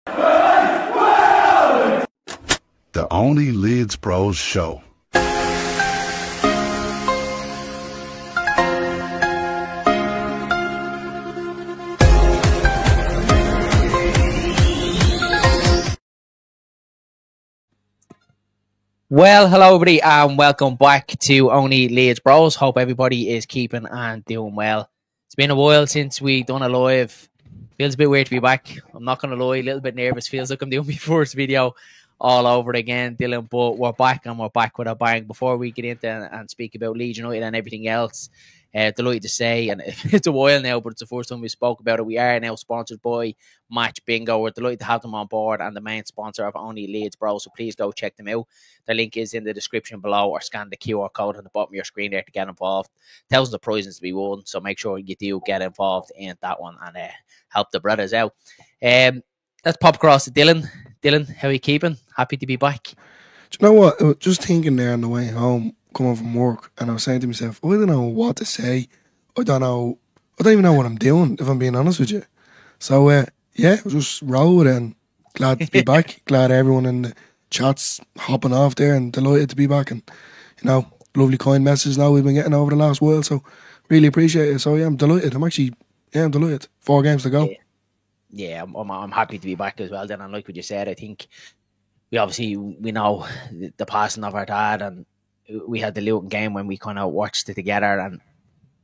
The Only Leeds Bros Show. Well, hello everybody and welcome back to Only Leeds Bros. Hope everybody is keeping and doing well. It's been a while since we done a live. Feels a bit weird to be back. I'm not going to lie, a little bit nervous. Feels like I'm doing my first video all over again, Dylan, but we're back and we're back with a bang. Before we get into and speak about Leeds United and everything else, delighted to say, and it's a while now, but it's the first time we spoke about it. We are now sponsored by Match Bingo. We're delighted to have them on board and the main sponsor of Only Leeds Bro. So please go check them out. The link is in the description below, or scan the QR code on the bottom of your screen there to get involved. Thousands of prizes to be won, so make sure you do get involved in that one and help the brothers out. Let's pop across to Dylan. Dylan, how are you keeping? Happy to be back. Do you know what? I was just thinking there on the way home, coming from work, and I was saying to myself, I don't know what to say. I don't even know what I'm doing, if I'm being honest with you. So, yeah, I just roll with it and glad to be back. Glad everyone in the chat's hopping off there and delighted to be back. And, you know, lovely kind messages now we've been getting over the last while. So, really appreciate it. So, yeah, I'm delighted. I'm delighted. 4 games to go. Yeah, I'm happy to be back as well. Then, and like what you said, I think we know the passing of our dad, and we had the Luton game when we kind of watched it together, and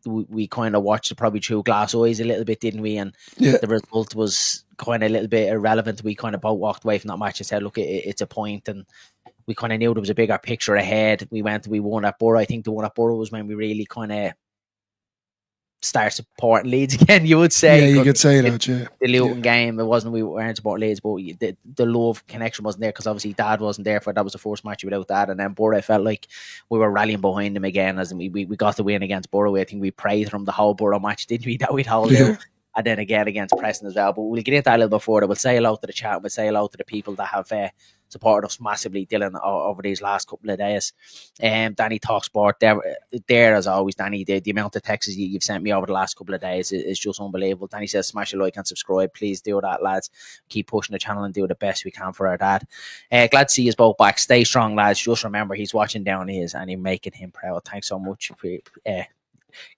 we kind of watched it probably through glass eyes a little bit, didn't we? And the result was kind of a little bit irrelevant. We kind of both walked away from that match and said, look, it's a point, and we kind of knew there was a bigger picture ahead. We won at Borough. I think the one at Borough was when we really kind of start supporting Leeds again, you would say. Yeah, you could say that, yeah. The Luton game, we weren't supporting Leeds, but the love connection wasn't there because obviously Dad wasn't there for it. That was the first match without Dad. And then Borough felt like we were rallying behind him again as we got the win against Borough. I think we prayed from the whole Borough match, didn't we, that we'd hold out. And then again against Preston as well. But we'll get into that a little bit further. We'll say hello to the chat. We'll say hello to the people that have supported us massively, Dylan, over these last couple of days. Danny Talk Sport, there as always, Danny. The amount of texts you've sent me over the last couple of days is just unbelievable. Danny says, smash a like and subscribe. Please do that, lads. Keep pushing the channel and do the best we can for our dad. Glad to see you both back. Stay strong, lads. Just remember, he's watching down his and he's making him proud. Thanks so much for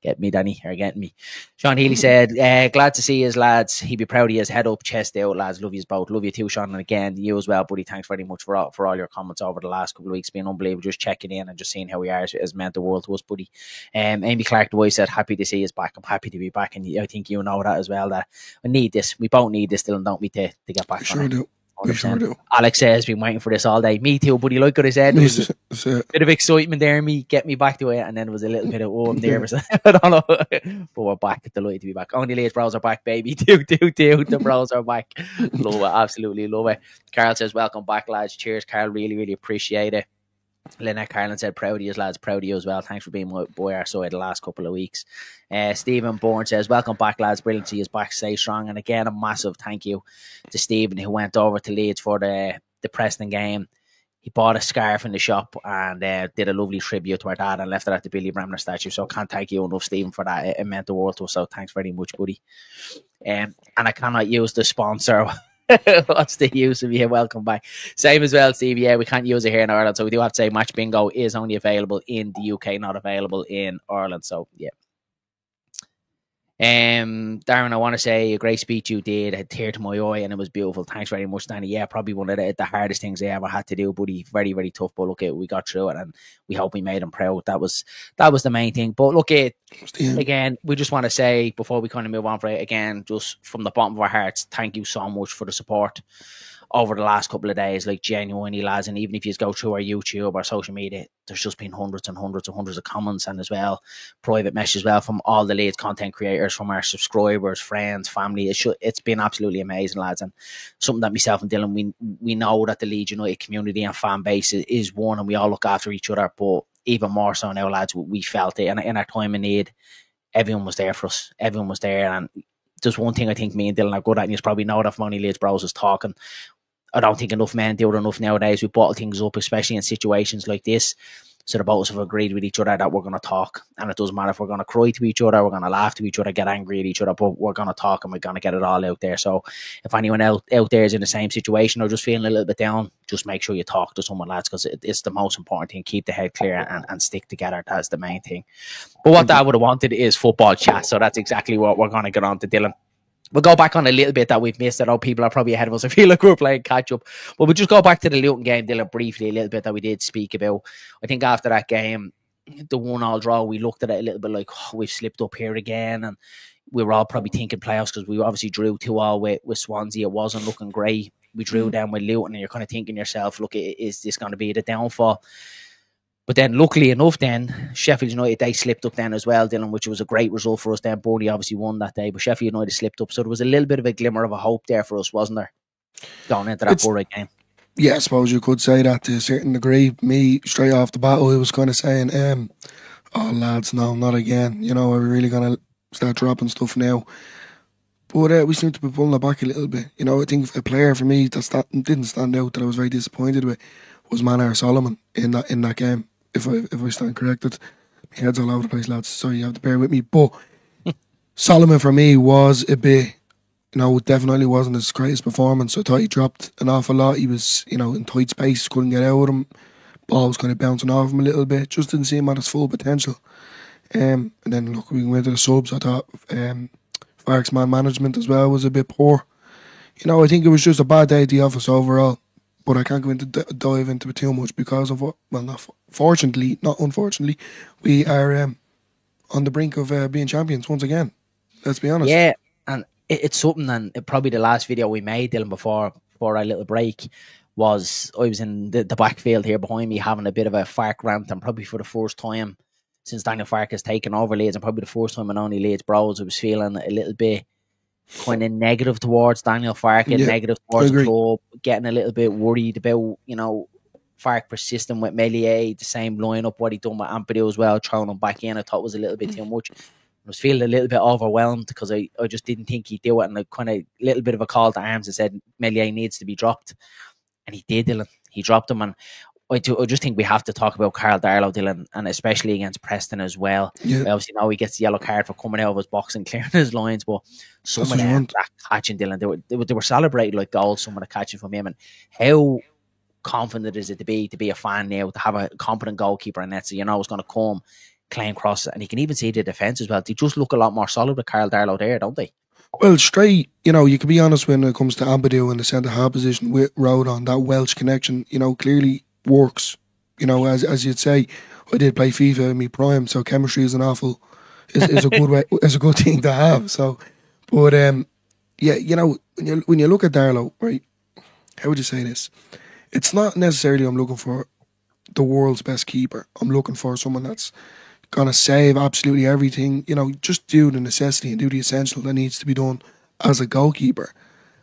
get me, Danny, or getting me. Sean Healy said, glad to see his lads. He'd be proud of his head up, chest out, lads. Love you both. Love you too, Sean. And again, you as well, buddy. Thanks very much for all your comments over the last couple of weeks. Been unbelievable. Just checking in and just seeing how we are has meant the world to us, buddy. Amy Clark, the wife, said, happy to see us back. I'm happy to be back. And I think you know that as well, that we need this. We both need this, Dylan, don't we, to get back on it. We sure do. Alex says, been waiting for this all day. Me too, buddy. Like what I said, there was a bit of excitement there in me, get me back to it, and then it was a little bit of, I'm nervous. I don't know. But we're back. Delighted to be back. Only Leeds Bros are back, baby. The Bros are back. Love it. Absolutely love it. Carl says, welcome back, lads. Cheers, Carl. Really, really appreciate it. Lynette Carlin said, proud of you, lads. Proud of you as well. Thanks for being by our side the last couple of weeks. Stephen Bourne says, welcome back, lads. Brilliant to see you back. Stay strong. And again, a massive thank you to Stephen, who went over to Leeds for the Preston game. He bought a scarf in the shop and did a lovely tribute to our dad and left it at the Billy Bremner statue. So I can't thank you enough, Stephen, for that. It meant the world to us. So thanks very much, buddy. And I cannot use the sponsor. What's the use of you? Welcome back. Same as well, Steve. Yeah, we can't use it here in Ireland, so we do have to say Match Bingo is only available in the UK, not available in Ireland. So yeah. Darren, I want to say a great speech you did. It had tear to my eye and it was beautiful. Thanks very much, Danny. Yeah, probably one of the hardest things I ever had to do, buddy. Very, very tough, but look, we got through it and we hope we made him proud. That was the main thing. But look, again, we just want to say before we kind of move on for it again, just from the bottom of our hearts, thank you so much for the support over the last couple of days, like genuinely, lads. And even if you go through our YouTube or social media, there's just been hundreds and hundreds and hundreds of comments and as well private messages as well from all the Leeds content creators, from our subscribers, friends, family. It's been absolutely amazing, lads, and something that myself and Dylan, we know that the Leeds United community and fan base is one, and we all look after each other. But even more so now, lads, we felt it, and in our time of need, everyone was there for us. Everyone was there, and there's one thing I think me and Dylan are good at, and you probably know that from Only Leeds Bros is talking. I don't think enough men do it enough nowadays. We bottle things up, especially in situations like this. So the both of us have agreed with each other that we're going to talk, and it doesn't matter if we're going to cry to each other, we're going to laugh to each other, get angry at each other, but we're going to talk and we're going to get it all out there. So if anyone out there is in the same situation or just feeling a little bit down, just make sure you talk to someone, lads, because it's the most important thing. Keep the head clear and stick together. That's the main thing. But what I would have wanted is football chat, so that's exactly what we're going to get on to, Dylan. We'll go back on a little bit that we've missed. I know people are probably ahead of us. I feel like we're playing catch up. But we'll just go back to the Luton game, Dylan, briefly, a little bit that we did speak about. I think after that game, the 1-1 draw, we looked at it a little bit like, we've slipped up here again. And we were all probably thinking playoffs because we obviously drew 2-2 with Swansea. It wasn't looking great. We drew down with Luton, and you're kind of thinking yourself, look, is this going to be the downfall? But then, luckily enough, then Sheffield United, they slipped up then as well, Dylan, which was a great result for us. Then Burnley obviously won that day, but Sheffield United slipped up, so there was a little bit of a glimmer of a hope there for us, wasn't there, going into that Borough game? Yeah, I suppose you could say that to a certain degree. Me, straight off the bat, I was kind of saying, "Oh lads, no, not again. You know, are we really gonna start dropping stuff now?" But we seem to be pulling it back a little bit. You know, I think a player for me that didn't stand out, that I was very disappointed with, was Manar Solomon in that game. If I stand corrected, my head's all over the place, lads. Sorry, you have to bear with me. But Solomon for me was a bit, definitely wasn't his greatest performance. I thought he dropped an awful lot. He was, in tight space, couldn't get out of him. Ball was kind of bouncing off him a little bit. Just didn't see him at his full potential. And then look, we went to the subs. I thought Farke's man management as well was a bit poor. I think it was just a bad day at the office overall. But I can't go into dive into it too much because of what, well, not unfortunately, we are on the brink of being champions once again. Let's be honest. Yeah, and it's something, and probably the last video we made, Dylan, before our little break, was I was in the backfield here behind me having a bit of a Farke rant, and probably for the first time since Daniel Farke has taken over Leeds, and probably the first time in only Leeds Bros, I was feeling a little bit kind of negative towards Daniel Farke, negative towards the club, getting a little bit worried about, Farke persisting with Meslier, the same lineup, what he done with Ampadu as well, throwing him back in. I thought was a little bit too much. I was feeling a little bit overwhelmed because I just didn't think he'd do it, and a kind of little bit of a call to arms and said Meslier needs to be dropped, and he did, Dylan. He dropped him, and I just think we have to talk about Karl Darlow, Dylan, and especially against Preston as well. Yeah. Obviously now he gets the yellow card for coming out of his box and clearing his lines, but some of them that catching, Dylan, they were celebrating like goals, some of the catching from him. And how confident is it to be a fan now, to have a competent goalkeeper in that, so it's going to come, claim crosses, and you can even see the defence as well. They just look a lot more solid with Karl Darlow there, don't they? Well, straight, you can be honest when it comes to Ampadu in the centre half position with Rodon, that Welsh connection, clearly works. As you'd say, I did play FIFA in my prime, so chemistry is is a good way, is a good thing to have. So, but when you look at Darlow, right? How would you say this? It's not necessarily I'm looking for the world's best keeper. I'm looking for someone that's gonna save absolutely everything. Just do the necessity and do the essential that needs to be done as a goalkeeper.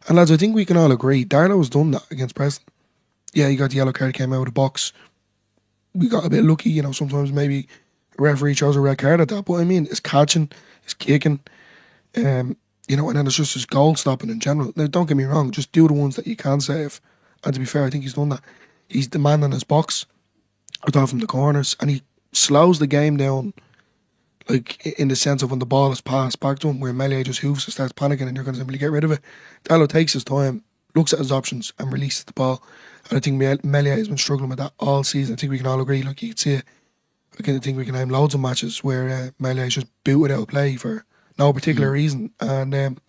And lads, I think we can all agree Darlow has done that against Preston. Yeah, he got the yellow card, came out of the box. We got a bit lucky, sometimes maybe a referee chose a red card at that. But I mean, it's catching, it's kicking, and then it's just his goal stopping in general. Now, don't get me wrong, just do the ones that you can save. And to be fair, I think he's done that. He's the man in his box, I thought, from the corners, and he slows the game down, like in the sense of when the ball is passed back to him, where Meslier just hoofs and starts panicking and you're going to simply get rid of it. Darlow takes his time, looks at his options and releases the ball. And I think Meslier has been struggling with that all season. I think we can all agree. Like you can see it. I think we can name loads of matches where Meslier just booted out of play for no particular reason. And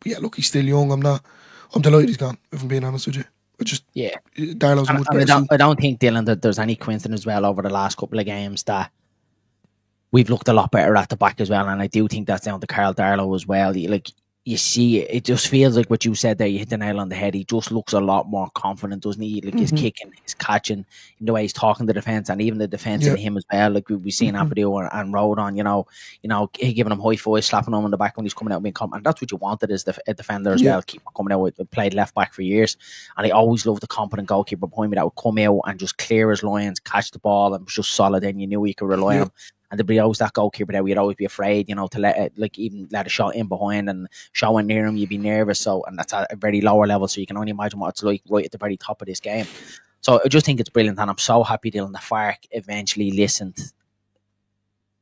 yeah, look, he's still young. I'm delighted he's gone, if I'm being honest with you. Darlow's much better. I don't think, Dylan, that there's any coincidence as well over the last couple of games that we've looked a lot better at the back as well, and I do think that's down to Karl Darlow as well. You see, it just feels like what you said there, you hit the nail on the head. He just looks a lot more confident, doesn't he? Like he's kicking, he's catching, in the way he's talking to the defence, and even the defence in him as well. Like we've seen Ampadu and Rodon, he giving him high fives, slapping him on the back when he's coming out being and that's what you wanted as a defender as well. Keep coming out with, played left back for years, and I always loved the competent goalkeeper behind me that would come out and just clear his lines, catch the ball, and was just solid, and you knew he could rely on him. And there'd be always that goalkeeper there. We'd always be afraid, to let it, even let a shot in behind and showing near him, you'd be nervous. So, and that's at a very lower level. So you can only imagine what it's like right at the very top of this game. So I just think it's brilliant, and I'm so happy Dylan the Fark eventually listened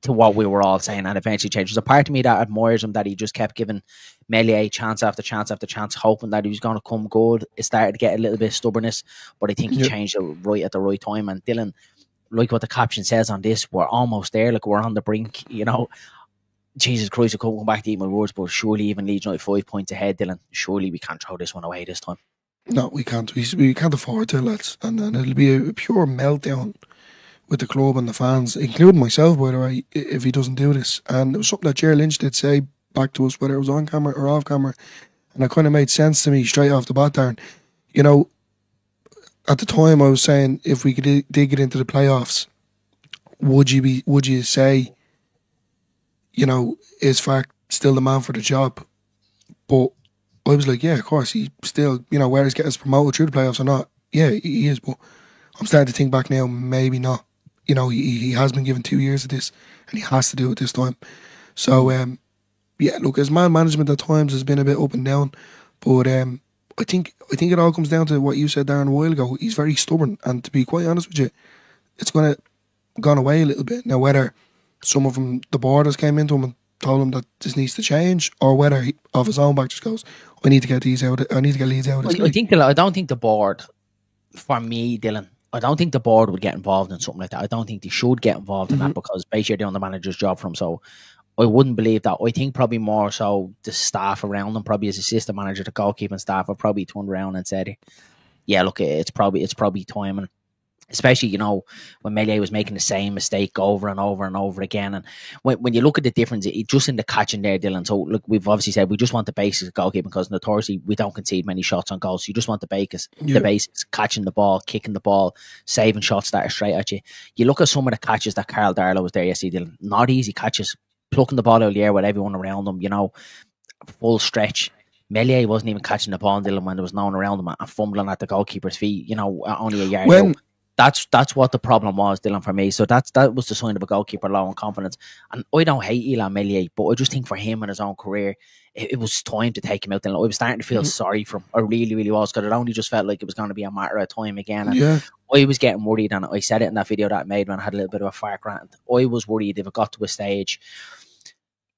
to what we were all saying and eventually changed. There's a part of me that admires him, that he just kept giving Meslier chance after chance after chance, hoping that he was going to come good. It started to get a little bit of stubbornness, but I think he changed it right at the right time. And Dylan, like what the caption says on this, we're almost there, like we're on the brink, you know. Jesus Christ, I couldn't come back to eat my words, but surely even Leeds United 5 points ahead, Dylan, surely we can't throw this one away this time. No, we can't. We can't afford to, lads. And it'll be a pure meltdown with the club and the fans, including myself, by the way, if he doesn't do this. And it was something that Gerald Lynch did say back to us, whether it was on camera or off camera, and it kind of made sense to me straight off the bat, Darren. You know, at the time I was saying, if we did get into the playoffs, would you say, you know, is Fark still the man for the job? But I was like, yeah, of course, he still, you know, whether he's getting us promoted through the playoffs or not, yeah, he is. But I'm starting to think back now, maybe not. You know, he has been given 2 years of this, and he has to do it this time. So, yeah, look, his man management at times has been a bit up and down, but I think it all comes down to what you said, Darren, a while ago. He's very stubborn, and to be quite honest with you, it's gone away a little bit. Now, whether some of them, the board has came into him and told him that this needs to change, or whether he, off his own back, just goes, I need to get these out. I need to get Leeds out of this. I don't think the board, for me, Dylan, I don't think the board would get involved in something like that. I don't think they should get involved in that, because basically you're doing the manager's job for him. So I wouldn't believe that. I think probably more so the staff around him, probably as assistant manager, the goalkeeping staff, have probably turned around and said, yeah, look, it's probably time. And especially, you know, when Meslier was making the same mistake over and over and over again. And when you look at the difference, just in the catching there, Dylan. So, look, we've obviously said we just want the basics of goalkeeping, because notoriously we don't concede many shots on goal. So you just want the basics, catching the ball, kicking the ball, saving shots that are straight at you. You look at some of the catches that Carl Darlow was there yesterday, Dylan. Not easy catches, plucking the ball out of the air with everyone around him, you know, full stretch. Meslier wasn't even catching the ball, Dylan, when there was no one around him, and fumbling at the goalkeeper's feet, you know, only a yard out. That's what the problem was, Dylan, for me. So that was the sign of a goalkeeper low in confidence. And I don't hate Illan Meslier, but I just think for him in his own career, it was time to take him out. Dylan. I was starting to feel sorry for him. I really, really was, because it only just felt like it was going to be a matter of time again. And I was getting worried, and I said it in that video that I made when I had a little bit of a Fark rant. I was worried if it got to a stage,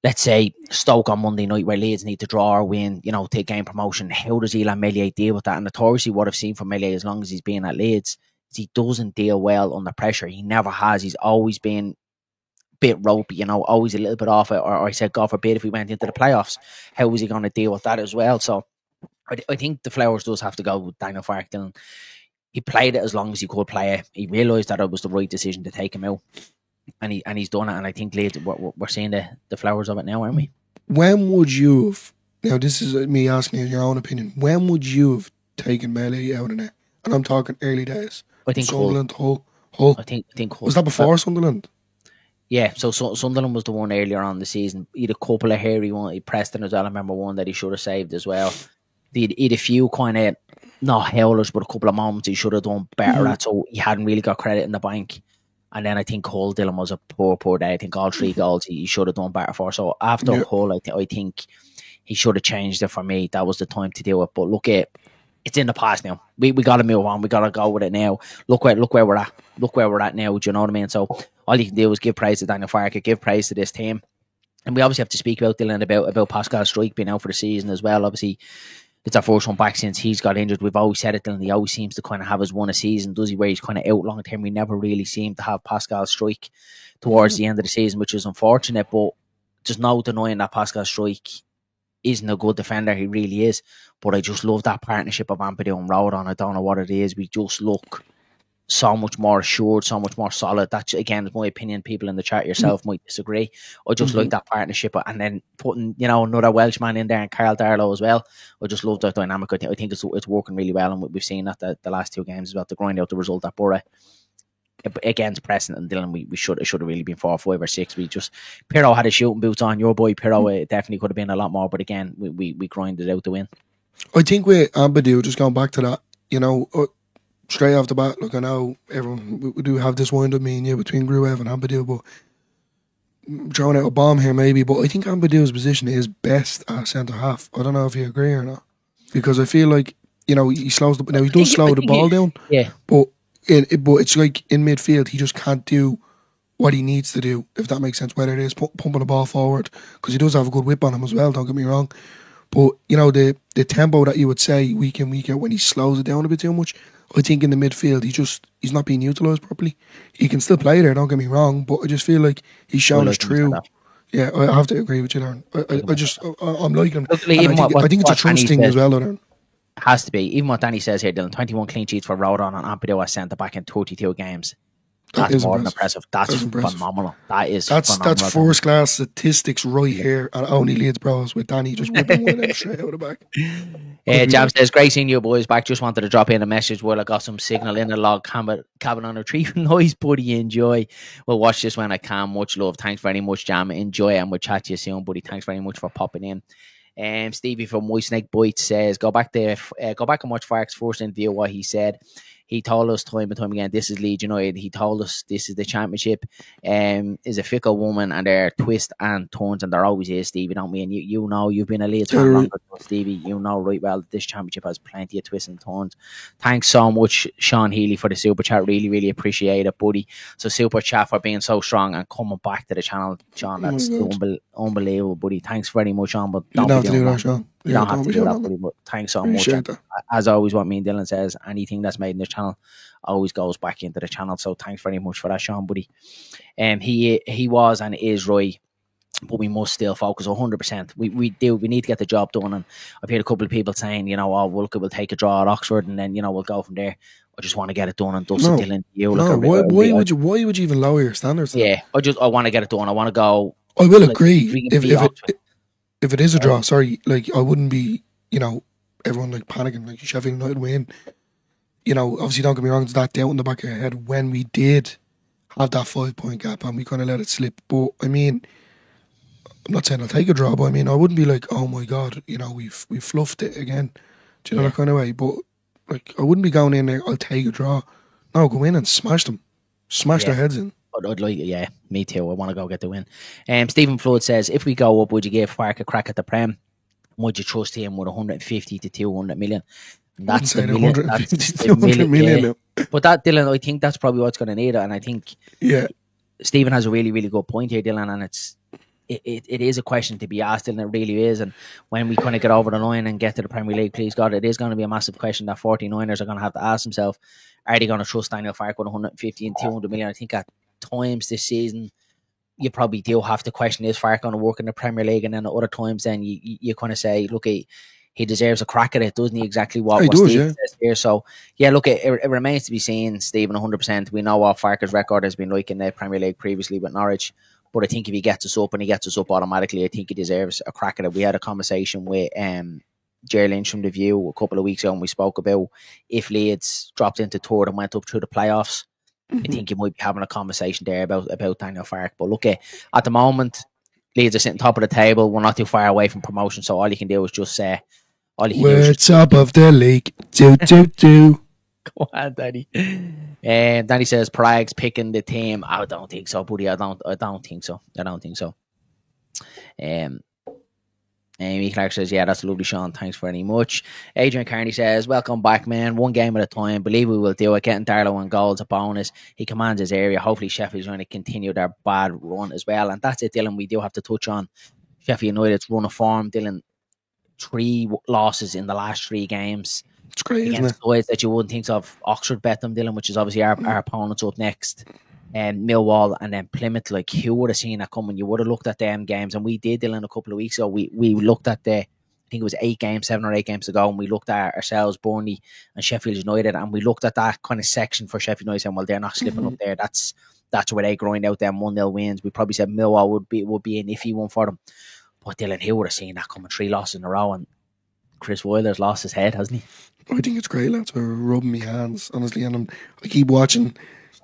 let's say Stoke on Monday night, where Leeds need to draw or win, you know, to gain promotion. How does Illan Meslier deal with that? And notoriously, what I've seen from Meslier, as long as he's been at Leeds, he doesn't deal well under pressure. He never has. He's always been a bit ropey, you know, always a little bit off it. Or I said, God forbid, if we went into the playoffs, how was he going to deal with that as well? So I think the flowers does have to go with Daniel Farke. He played it as long as he could play it. He realised that it was the right decision to take him out, and he's done it. And I think Leeds, we're seeing the flowers of it now, aren't we? When would you have, now this is me asking you your own opinion, when would you have taken Meslier out of there? And I'm talking early days. I think Sunderland, Hull. I think Hull. Was that before Sunderland? Yeah, so Sunderland was the one earlier on in the season. He had a couple of hairy ones. Preston as well. I remember one that he should have saved as well. He had a few kind of, not howlers, but a couple of moments he should have done better at. So he hadn't really got credit in the bank. And then I think Hull, Dylan, was a poor day. I think all 3 goals he should have done better for. So after Hull, I think he should have changed it for me. That was the time to do it. But look at, it's in the past now. We got to move on. We got to go with it now. Look where we're at. Look where we're at now. Do you know what I mean? So all you can do is give praise to Daniel Farke, give praise to this team. And we obviously have to speak about, Dylan, about Pascal Struijk being out for the season as well. Obviously, it's our first one back since he's got injured. We've always said it, Dylan. He always seems to kind of have his one a season, does he? Where he's kind of out long term. We never really seem to have Pascal Struijk towards the end of the season, which is unfortunate. But there's no denying that Pascal Struijk isn't a good defender. He really is. But I just love that partnership of Ampadu and Rodon. I don't know what it is. We just look so much more assured, so much more solid. That's, again, my opinion. People in the chat yourself might disagree. I just like that partnership. And then putting, you know, another Welshman in there, and Carl Darlow as well. I just love that dynamic. I think it's working really well. And we've seen that the last 2 games as well, to grind out the result at Borough against Preston and Dylan. It should have really been 4, 5 or 6. We just, Pirro had his shooting boots on. Your boy Pirro, it definitely could have been a lot more, but again, we grinded out the win. I think with Ampadu, just going back to that, you know, straight off the bat, look, I know everyone, we do have this wind up, me and you, between Gruev and Ampadu, but throwing out a bomb here maybe, but I think Ampadu's position is best at centre half. I don't know if you agree or not, because I feel like, you know, he slows the, now he does slow the ball down, yeah, but but it's like in midfield, he just can't do what he needs to do, if that makes sense. Whether it is pumping the ball forward, because he does have a good whip on him as well. Don't get me wrong, but you know the tempo that you would say week in week out when he slows it down a bit too much. I think in the midfield he's not being utilised properly. He can still play there. Don't get me wrong, but I just feel like he's shown his true. Yeah, I have to agree with you, Darren. I'm liking him. I think it's a trust thing as well, Darren. Has to be. Even what Danny says here, Dylan, 21 clean sheets for Rodon and Ampadu as centre back in 32 games. That's more than impressive. That's phenomenal. That's first class statistics right here at Only Leeds Bros with Danny just whipping one out straight out of the back. Jam says, great seeing you boys back. Just wanted to drop in a message while I got some signal in the log cabin on a tree. Nice, buddy. Enjoy. We'll watch this when I can. Much love. Thanks very much, Jam. Enjoy, and we'll chat to you soon, buddy. Thanks very much for popping in. Stevie from White Snake Bite says, go back and watch Farke's first interview. What he said. He told us time and time again, this is Leeds United. He told us this is the championship. Is a fickle woman, and there are twists and turns, and there always is, Stevie, don't we? And you know, you've been a Leeds fan longer than Stevie. You know right well that this championship has plenty of twists and turns. Thanks so much, Sean Healy, for the super chat. Really, really appreciate it, buddy. So super chat for being so strong and coming back to the channel, Sean. That's unbelievable, buddy. Thanks very much, Sean. But don't have to do that, Sean. You don't have to do that, buddy, but thanks so much. As always, what me and Dylan says, anything that's made in the channel always goes back into the channel. So thanks very much for that, Sean, buddy. He was and is right, but we must still focus 100%. We need to get the job done. And I've heard a couple of people saying, you know, we'll take a draw at Oxford and then, you know, we'll go from there. I just want to get it done and dust it, Dylan. Why would you even lower your standards? Yeah, I want to get it done. I want to go. I will agree if it is a draw. Sorry, like I wouldn't be, you know, everyone like panicking like Sheffield United win. You know, obviously don't get me wrong, it's that doubt in the back of your head when we did have that 5-point gap and we kind of let it slip. But I mean, I'm not saying I'll take a draw, but I mean I wouldn't be like, oh my god, you know, we fluffed it again. Do you know that kind of way? But like I wouldn't be going in there, I'll take a draw. No, go in and smash them, their heads in. I'd like, yeah, me too. I want to go get the win. Stephen Flood says, if we go up, would you give Farke a crack at the Prem? Would you trust him with 150 to 200 million? And that's the million. 150 to 200 million. Yeah. But that, Dylan, I think that's probably what's going to need it. And I think Stephen has a really, really good point here, Dylan. And it is a question to be asked, Dylan. It really is. And when we kind of get over the line and get to the Premier League, please God, it is going to be a massive question that 49ers are going to have to ask themselves, are they going to trust Daniel Farke with 150 and 200 million? I think at times this season you probably do have to question, is Farke going to work in the Premier League? And then at other times then you kind of say, look, he deserves a crack at it, doesn't he? Exactly what Stephen says here. So yeah, look, it remains to be seen, Stephen, 100%. We know what Farke's record has been like in the Premier League previously with Norwich, but I think if he gets us up and he gets us up automatically, I think he deserves a crack at it. We had a conversation with Jerry Lynch from The View a couple of weeks ago, and we spoke about if Leeds dropped into third and went up through the playoffs, I think you might be having a conversation there about Daniel Farke. But look, at the moment, Leeds are sitting top of the table. We're not too far away from promotion, so all you can do is just say, we're top of the league. Do. Go on, Danny. Danny says Prague's picking the team. I don't think so, buddy. I don't think so. Amy Clark says, yeah, that's lovely, Sean. Thanks very much. Adrian Carney says, welcome back, man. One game at a time. Believe we will do it. Getting Darlow on goals a bonus. He commands his area. Hopefully Sheffield's going to continue their bad run as well. And that's it, Dylan. We do have to touch on Sheffield United's run of form. Dylan, 3 losses in the last 3 games. It's great, isn't it? Ways that you wouldn't think of. Oxford bet them, Dylan, which is obviously our opponents up next. And Millwall and then Plymouth. Like, who would have seen that coming? You would have looked at them games, and we did, Dylan, a couple of weeks ago. We looked at I think it was 7 or 8 games ago, and we looked at ourselves, Burnley and Sheffield United, and we looked at that kind of section for Sheffield United, saying, well, they're not slipping up there. That's where they grind out them 1-0 wins. We probably said Millwall would be an iffy one for them. But Dylan, who would have seen that coming? 3 losses in a row, and Chris Wilder's lost his head, hasn't he? I think it's great, lads. We're rubbing my hands, honestly, and I keep watching.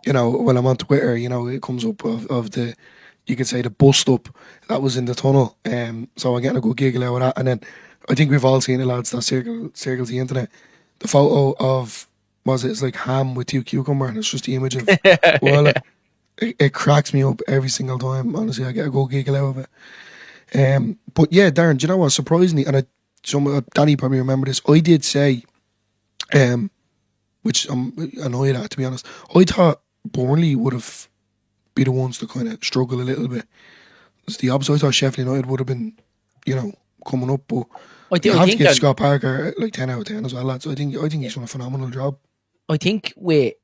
You know, when I'm on Twitter, you know, it comes up of the, you could say the bust up that was in the tunnel. So I'm getting a good giggle out of that. And then I think we've all seen it, lads, that circles the internet. The photo of, it's like ham with 2 cucumber, and it's just the image of, well, it cracks me up every single time. Honestly, I get a good giggle out of it. But yeah, Darren, do you know what? Surprisingly, and Danny probably remember this, I did say, which I'm annoyed at, to be honest. I thought Burnley would have be the ones to kind of struggle a little bit. It's the opposite. I thought Sheffield United would have been, coming up, but you have to give Scott Parker like 10 out of 10 as well, lads. I think he's done a phenomenal job. I think with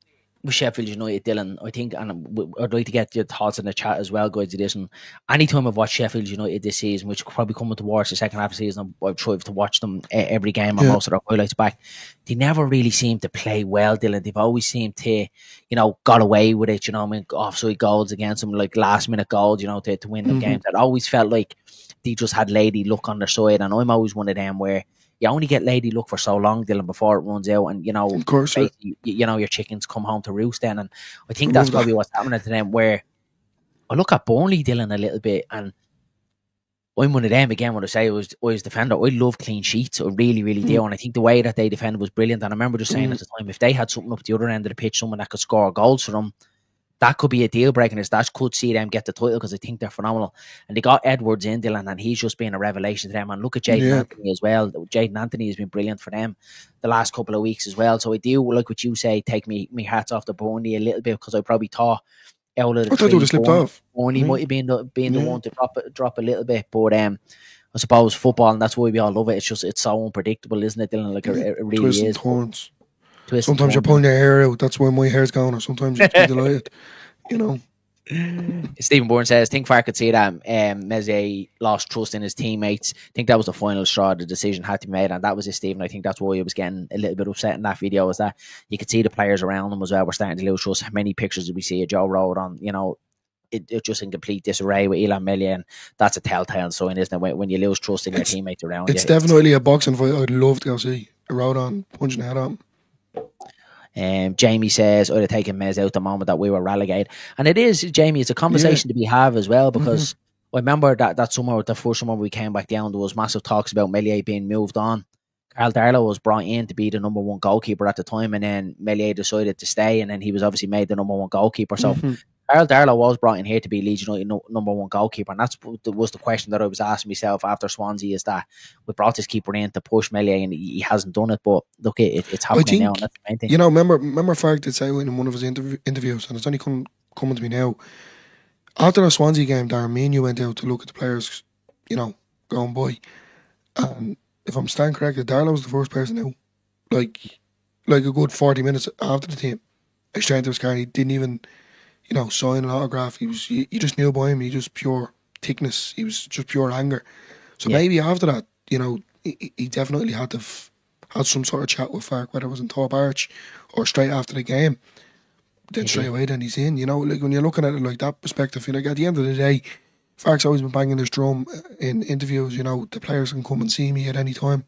Sheffield United, Dylan, I think, and I'd like to get your thoughts in the chat as well, guys. Edition. Anytime I've watched Sheffield United this season, which could probably come towards the second half of the season, I've tried to watch them every game or most of their highlights back. They never really seem to play well, Dylan. They've always seemed to, got away with it. Offside goals against them, like last minute goals, to win the games. It always felt like they just had lady luck on their side, and I'm always one of them where you only get lady luck for so long, Dylan, before it runs out, and of course, your chickens come home to roost then, and I think that's probably what's happening to them. Where I look at Burnley, Dylan, a little bit, and I'm one of them again. When I say I was defender, I love clean sheets, I really, really do, and I think the way that they defended was brilliant. And I remember just saying at the time, if they had something up the other end of the pitch, someone that could score goals for them, that could be a deal breaker. And that could see them get the title, because I think they're phenomenal. And they got Edwards in, Dylan, and he's just been a revelation to them. And look at Jaden Anthony as well. Jaden Anthony has been brilliant for them the last couple of weeks as well. So I do, like what you say, take me hats off to Burnley a little bit, because I probably thought out of the three, would have slipped off. Burnley might have been the one to drop a little bit. But I suppose football, and that's why we all love it. It's so unpredictable, isn't it, Dylan? Like it really is. Turns. Sometimes you're pulling your hair out. That's where my hair's going. Or sometimes you're delighted. Stephen Bourne says, think Farke could see that Meze lost trust in his teammates. I think that was the final straw. The decision had to be made, and that was it, Stephen. I think that's why he was getting a little bit upset in that video, was that you could see the players around him as well were starting to lose trust. How many pictures did we see of Joe Road on, it just in complete disarray with Illan Meslier, and that's a telltale sign, isn't it, when you lose trust in your teammates around you. It's definitely a boxing fight I'd love to go see. A Road on punching the head on. Jamie says, I'd have taken Mez out the moment that we were relegated. And it is, Jamie, it's a conversation to be had as well, because I remember that summer, the first summer we came back down, there was massive talks about Meslier being moved on. Carl Darlow was brought in to be the number one goalkeeper at the time, and then Meslier decided to stay, and then he was obviously made the number one goalkeeper. So Carl Darlow was brought in here to be Leeds United number one goalkeeper, and that was the question that I was asking myself after Swansea, is that we brought this keeper in to push Meslier, and he hasn't done it, but look, it's happening now, and that's the main thing. Remember Farke did say in one of his interviews, and it's only coming to me now, after the Swansea game, Darren, me and you went out to look at the players, going by, and if I'm standing corrected, Darlow was the first person out, like a good 40 minutes after the team. I straight into his car, and he didn't even sign an autograph. You just knew by him, he just pure thickness. He was just pure anger. So maybe after that, he definitely had to had some sort of chat with Farke, whether it was in Thorpe Arch or straight after the game. Then straight away, then he's in. Like when you're looking at it like that perspective, at the end of the day, Farke's always been banging his drum in interviews. The players can come and see me at any time.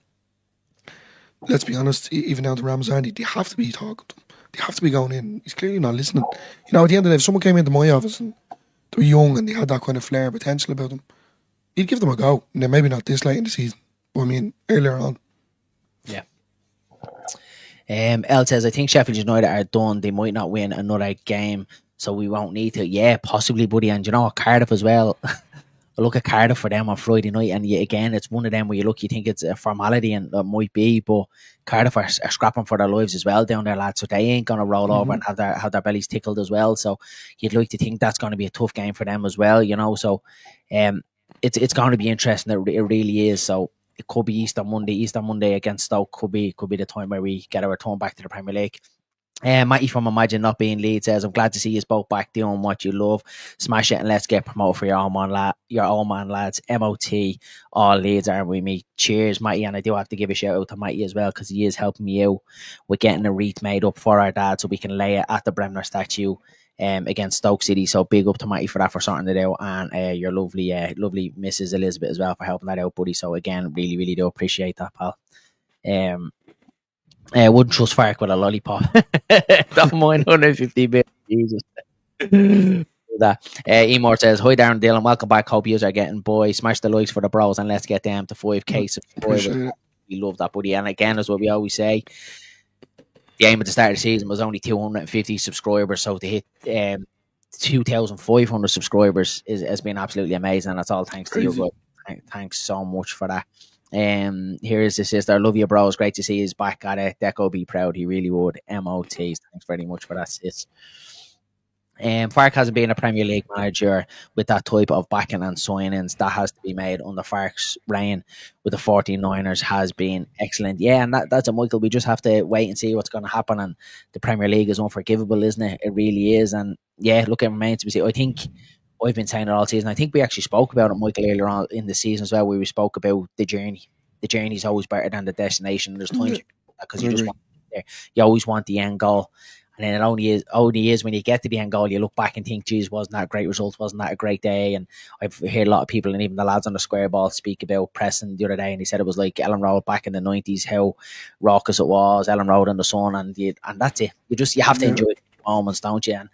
Let's be honest, even down to Ramazani, they have to be talking to him. They have to be going in. He's clearly not listening. At the end of the day, if someone came into my office and they were young and they had that kind of flair, potential about them, you'd give them a go. Now, maybe not this late in the season, but earlier on. Yeah. El says, I think Sheffield United are done. They might not win another game, so we won't need to. Yeah, possibly, buddy. And Cardiff as well. I look at Cardiff for them on Friday night, and again, it's one of them where you think it's a formality, and it might be, but Cardiff are scrapping for their lives as well down there, lads, so they ain't going to roll over and have their bellies tickled as well. So you'd like to think that's going to be a tough game for them as well, so it's going to be interesting. It really is. So it could be Easter Monday against Stoke could be the time where we get our return back to the Premier League. Matty from Imagine Not Being Leeds says, I'm glad to see you both back doing what you love. Smash it and let's get promoted for your old man lads. MOT, all Leeds are with me. Cheers, Matty. And I do have to give a shout out to Matty as well, because he is helping me out with getting a wreath made up for our dad so we can lay it at the Bremner statue against Stoke City. So big up to Matty for that, for sorting it out, and your lovely Mrs. Elizabeth as well for helping that out, buddy. So again, really, really do appreciate that, pal. Wouldn't trust Farke with a lollipop. Don't mind 150 bit. Jesus. That. Emor says, hi Darren Dillon, welcome back. Hope you are getting boys. Smash the likes for the bros and let's get them to 5k subscribers. We love that, buddy. And again, as what we always say, the aim at the start of the season was only 250 subscribers, so to hit 2,500 subscribers has been absolutely amazing, and that's all thanks to you guys. Thanks so much for that. Here is the sister. I love you, bro. It's great to see he's back at it. Deco be proud. He really would. MOT. Thanks very much for that, sis. Fark hasn't been a Premier League manager with that type of backing and signings. That has to be made under Fark's reign with the 49ers has been excellent. Yeah, and that's a Michael. We just have to wait and see what's going to happen. And the Premier League is unforgivable, isn't it? It really is. And yeah, look, it remains to be seen. I think I've been saying it all season. I think we actually spoke about it, Michael, earlier on in the season as well, where we spoke about the journey. The journey is always better than the destination. There's times because you just want there. You always want the end goal. And then it only is when you get to the end goal, you look back and think, geez, wasn't that a great result? Wasn't that a great day? And I've heard a lot of people, and even the lads on the square ball, speak about Preston the other day, and he said it was like Ellen Road back in the 90s, how raucous it was, Ellen Road in the sun, and that's it. You have to enjoy the moments, don't you? And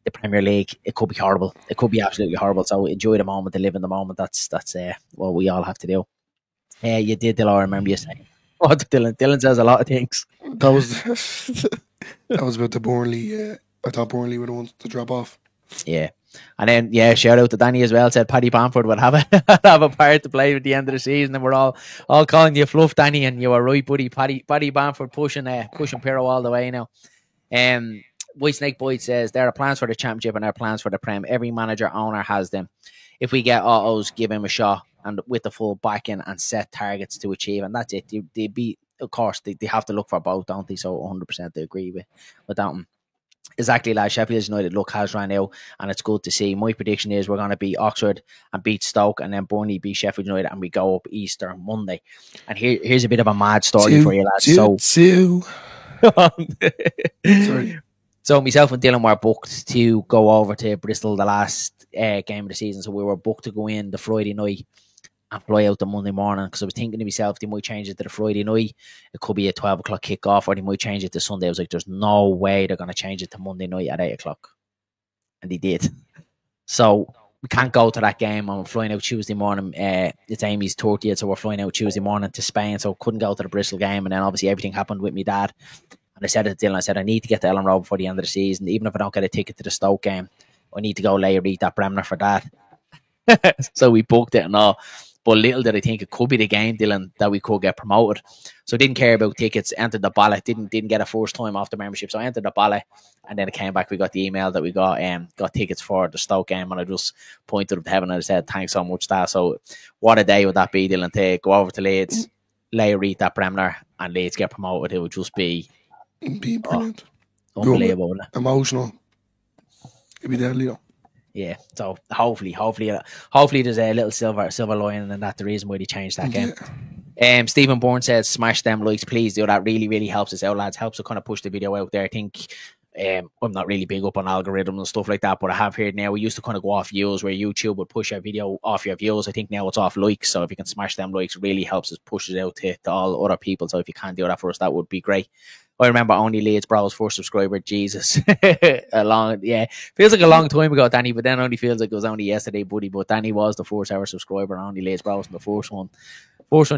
the Premier League, it could be horrible. It could be absolutely horrible. So enjoy the moment, to live in the moment. That's what we all have to do. You did, Dylan, I remember you saying. Oh, Dylan says a lot of things. That was about the Burnley. I thought Burnley were the ones to drop off. Yeah. And then, shout out to Danny as well. Said Paddy Bamford would have a part to play at the end of the season, and we're all calling you fluff, Danny, and you were right, buddy. Paddy Bamford pushing Pirro all the way now. White Snake Boyd says there are plans for the championship and there are plans for the Prem. Every manager owner has them. If we get autos, give him a shot, and with the full backing and set targets to achieve, and that's it. Of course, they have to look for both, don't they? So 100% they agree with that one. Exactly, lad. Sheffield United look has ran out, and it's good to see. My prediction is we're going to beat Oxford and beat Stoke, and then Burnley beat Sheffield United, and we go up Easter Monday. And here's a bit of a mad story for you, lads. Sorry. So myself and Dylan were booked to go over to Bristol the last game of the season. So we were booked to go in the Friday night and fly out the Monday morning, because I was thinking to myself, they might change it to the Friday night. It could be a 12 o'clock kickoff, or they might change it to Sunday. I was like, there's no way they're going to change it to Monday night at 8 o'clock. And they did. So we can't go to that game. I'm flying out Tuesday morning. It's Amy's 30th, so we're flying out Tuesday morning to Spain. So couldn't go to the Bristol game. And then obviously everything happened with my dad. And I said to Dylan, I need to get to Ellen Road before the end of the season. Even if I don't get a ticket to the Stoke game, I need to go lay read that Bremner for that. So we booked it and all. But little did I think it could be the game, Dylan, that we could get promoted. So I didn't care about tickets, entered the ballot, didn't get a first time off the membership. So I entered the ballot, and then it came back. We got the email that we got tickets for the Stoke game, and I just pointed up to heaven and I said, thanks so much, Dad. So what a day would that be, Dylan, to go over to Leeds, lay read that Bremner, and Leeds get promoted. It would just be brilliant. Unbelievable. Emotional. It'd be deadly though. Yeah, so hopefully there's a little silver lining in that, the reason why they changed that game. Stephen Bourne says, smash them likes, please do. That really, really helps us out, lads. Helps to kind of push the video out there. I think I'm not really big up on algorithms and stuff like that, but I have heard now we used to kind of go off views where YouTube would push a video off your views. I think now it's off likes, so if you can smash them likes, it really helps us push it out to all other people. So if you can do that for us, that would be great. I remember only Leeds Bros first subscriber, Jesus. Feels like a long time ago, Danny, but then only feels like it was only yesterday, buddy. But Danny was the first ever subscriber, only Leeds Bros, and the first one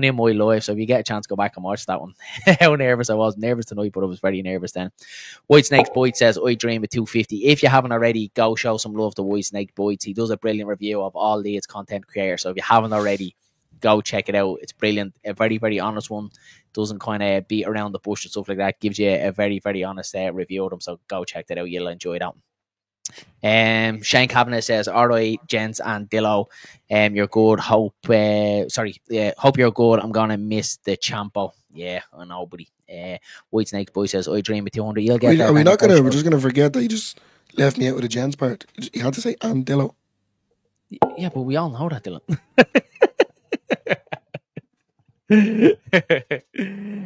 in my life. So if you get a chance, go back and watch that one. How nervous I was. Nervous tonight, but I was very nervous then. White Snake Boyd says, I dream of 250. If you haven't already, go show some love to White Snake Boyd. He does a brilliant review of all Leeds content creators. So if you haven't already, go check it out. It's brilliant. A very, very honest one. Doesn't kind of beat around the bush and stuff like that. Gives you a very, very honest review of them. So go check that out. You'll enjoy that one. Shane Kavanagh says, alright, gents and Dillo, you're good. Hope you're good. I'm gonna miss the champo. Yeah, I know, buddy. White Snake Boy says, I dream of 200. You'll get that. We're just gonna forget that you just left me out with the gents part. You had to say and Dillo. Yeah, but we all know that, Dylan.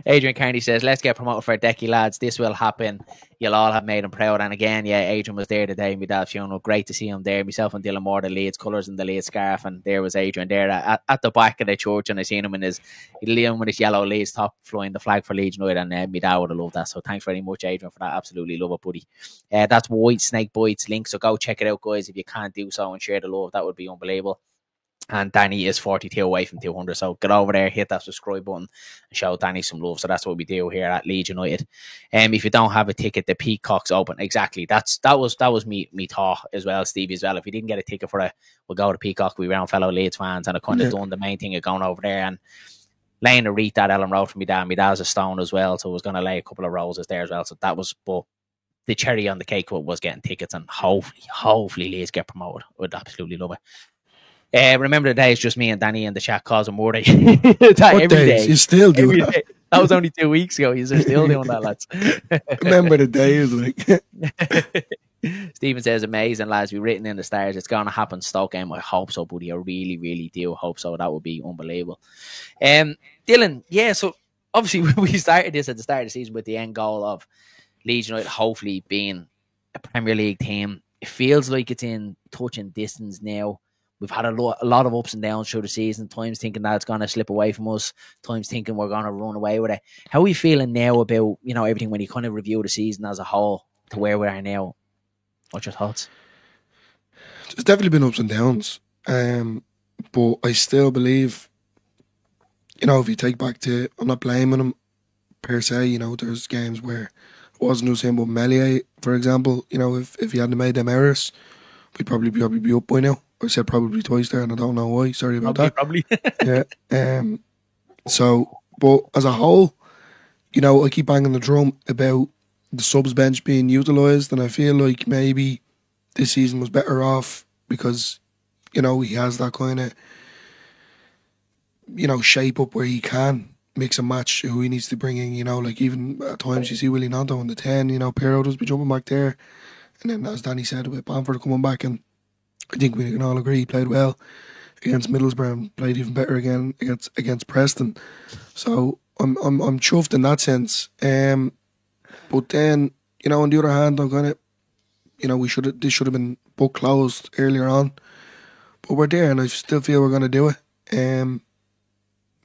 Adrian Carney says, let's get promoted for a decky, lads. This will happen. You'll all have made him proud. And again, yeah, Adrian was there today, my dad's funeral. Great to see him there. Myself and Dylan Moore, the Leeds colours and the Leeds scarf, and there was Adrian there at the back of the church, and I seen him in his yellow Leeds top flying the flag for Leeds United, and my dad would have loved that. So thanks very much, Adrian, for that. Absolutely love it, buddy. That's White Snake Boyd's link, so go check it out, guys, if you can't do so, and share the love. That would be unbelievable. And Danny is 42 away from 200, so get over there, hit that subscribe button, and show Danny some love. So that's what we do here at Leeds United. If you don't have a ticket, the Peacock's open. Exactly. That was me thought as well, Stevie, as well. If you didn't get a ticket for it, we'll go to Peacock. We round fellow Leeds fans, and I kind of done the main thing of going over there. And laying a wreath at Ellen Road for me dad. My dad's a stone as well, so I was going to lay a couple of roses there as well. So that was, but the cherry on the cake was getting tickets, and hopefully Leeds get promoted. I would absolutely love it. Remember the days just me and Danny in the chat causing more day. Every day. You still do that? Day. That was only 2 weeks ago. You're still doing that, lads. Remember the days, like. Stephen says, amazing, lads. We've written in the stars. It's going to happen, Stoke game. I hope so, buddy. I really, really do hope so. That would be unbelievable. Dylan, yeah, so obviously we started this at the start of the season with the end goal of Leeds United hopefully being a Premier League team. It feels like it's in touching distance now. We've had a lot of ups and downs through the season. Times thinking that it's going to slip away from us. Times thinking we're going to run away with it. How are we feeling now about, you know, everything when you kind of review the season as a whole to where we are now? What's your thoughts? There's definitely been ups and downs. But I still believe, you know, if you take back to, I'm not blaming them per se, you know, there's games where it wasn't the same, but Meslier, for example, you know, if he hadn't made them errors, we'd probably be up by now. I said probably twice there, and I don't know why. Sorry about that. Probably. Yeah. So, but as a whole, you know, I keep banging the drum about the subs bench being utilised, and I feel like maybe this season was better off because, you know, he has that kind of, you know, shape up where he can mix and match who he needs to bring in, you know, like even at times you see Willie Nanto on the 10, you know, Pirro does be jumping back there. And then as Danny said, with Bamford coming back, and I think we can all agree he played well against Middlesbrough and played even better again against Preston. So I'm chuffed in that sense. But then, you know, on the other hand, I'm kind of, you know, this should have been book closed earlier on. But we're there, and I still feel we're going to do it.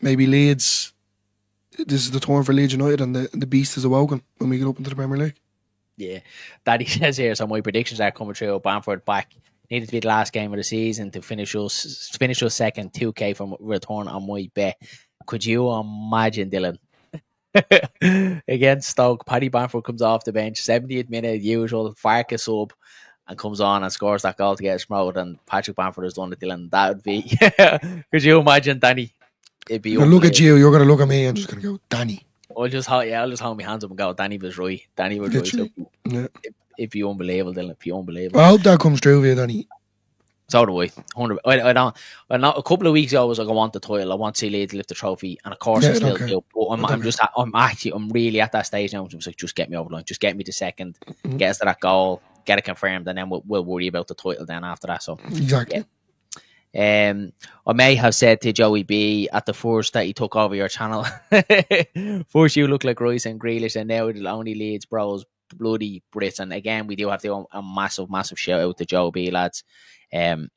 Maybe Leeds, this is the turn for Leeds United, and the beast is awoken when we get up into the Premier League. Yeah, Daddy says here, so my predictions are coming true. Bamford back. Needed to be the last game of the season to finish us second, 2K from return on my bet. Could you imagine, Dylan? Against Stoke, Paddy Bamford comes off the bench, 70th minute, usual, Farkas sub, and comes on and scores that goal to get us promoted, and Patrick Bamford has done it, Dylan. That would be... Could you imagine, Danny? It'd be... Look at you, you're going to look at me and just going to go, Danny. I'll just hold my hands up and go, Danny was right. Danny was right. So it'd be unbelievable, Dylan. It'd be unbelievable. I hope that comes true for you, Danny. So do I. 100. I don't. A couple of weeks ago, I was like, I want the title. I want to see Leeds lift the trophy, and of course, I still do. But I'm really at that stage now. I'm just like, just get me over the line. Just get me to second. Get us to that goal. Get it confirmed, and then we'll worry about the title then after that. So exactly. Yeah. I may have said to Joey B at the first that he took over your channel. First, you look like Royce and Grealish, and now it'll only Leeds bros, bloody Brits. And again, we do have to a massive shout out to Joe B, lads. It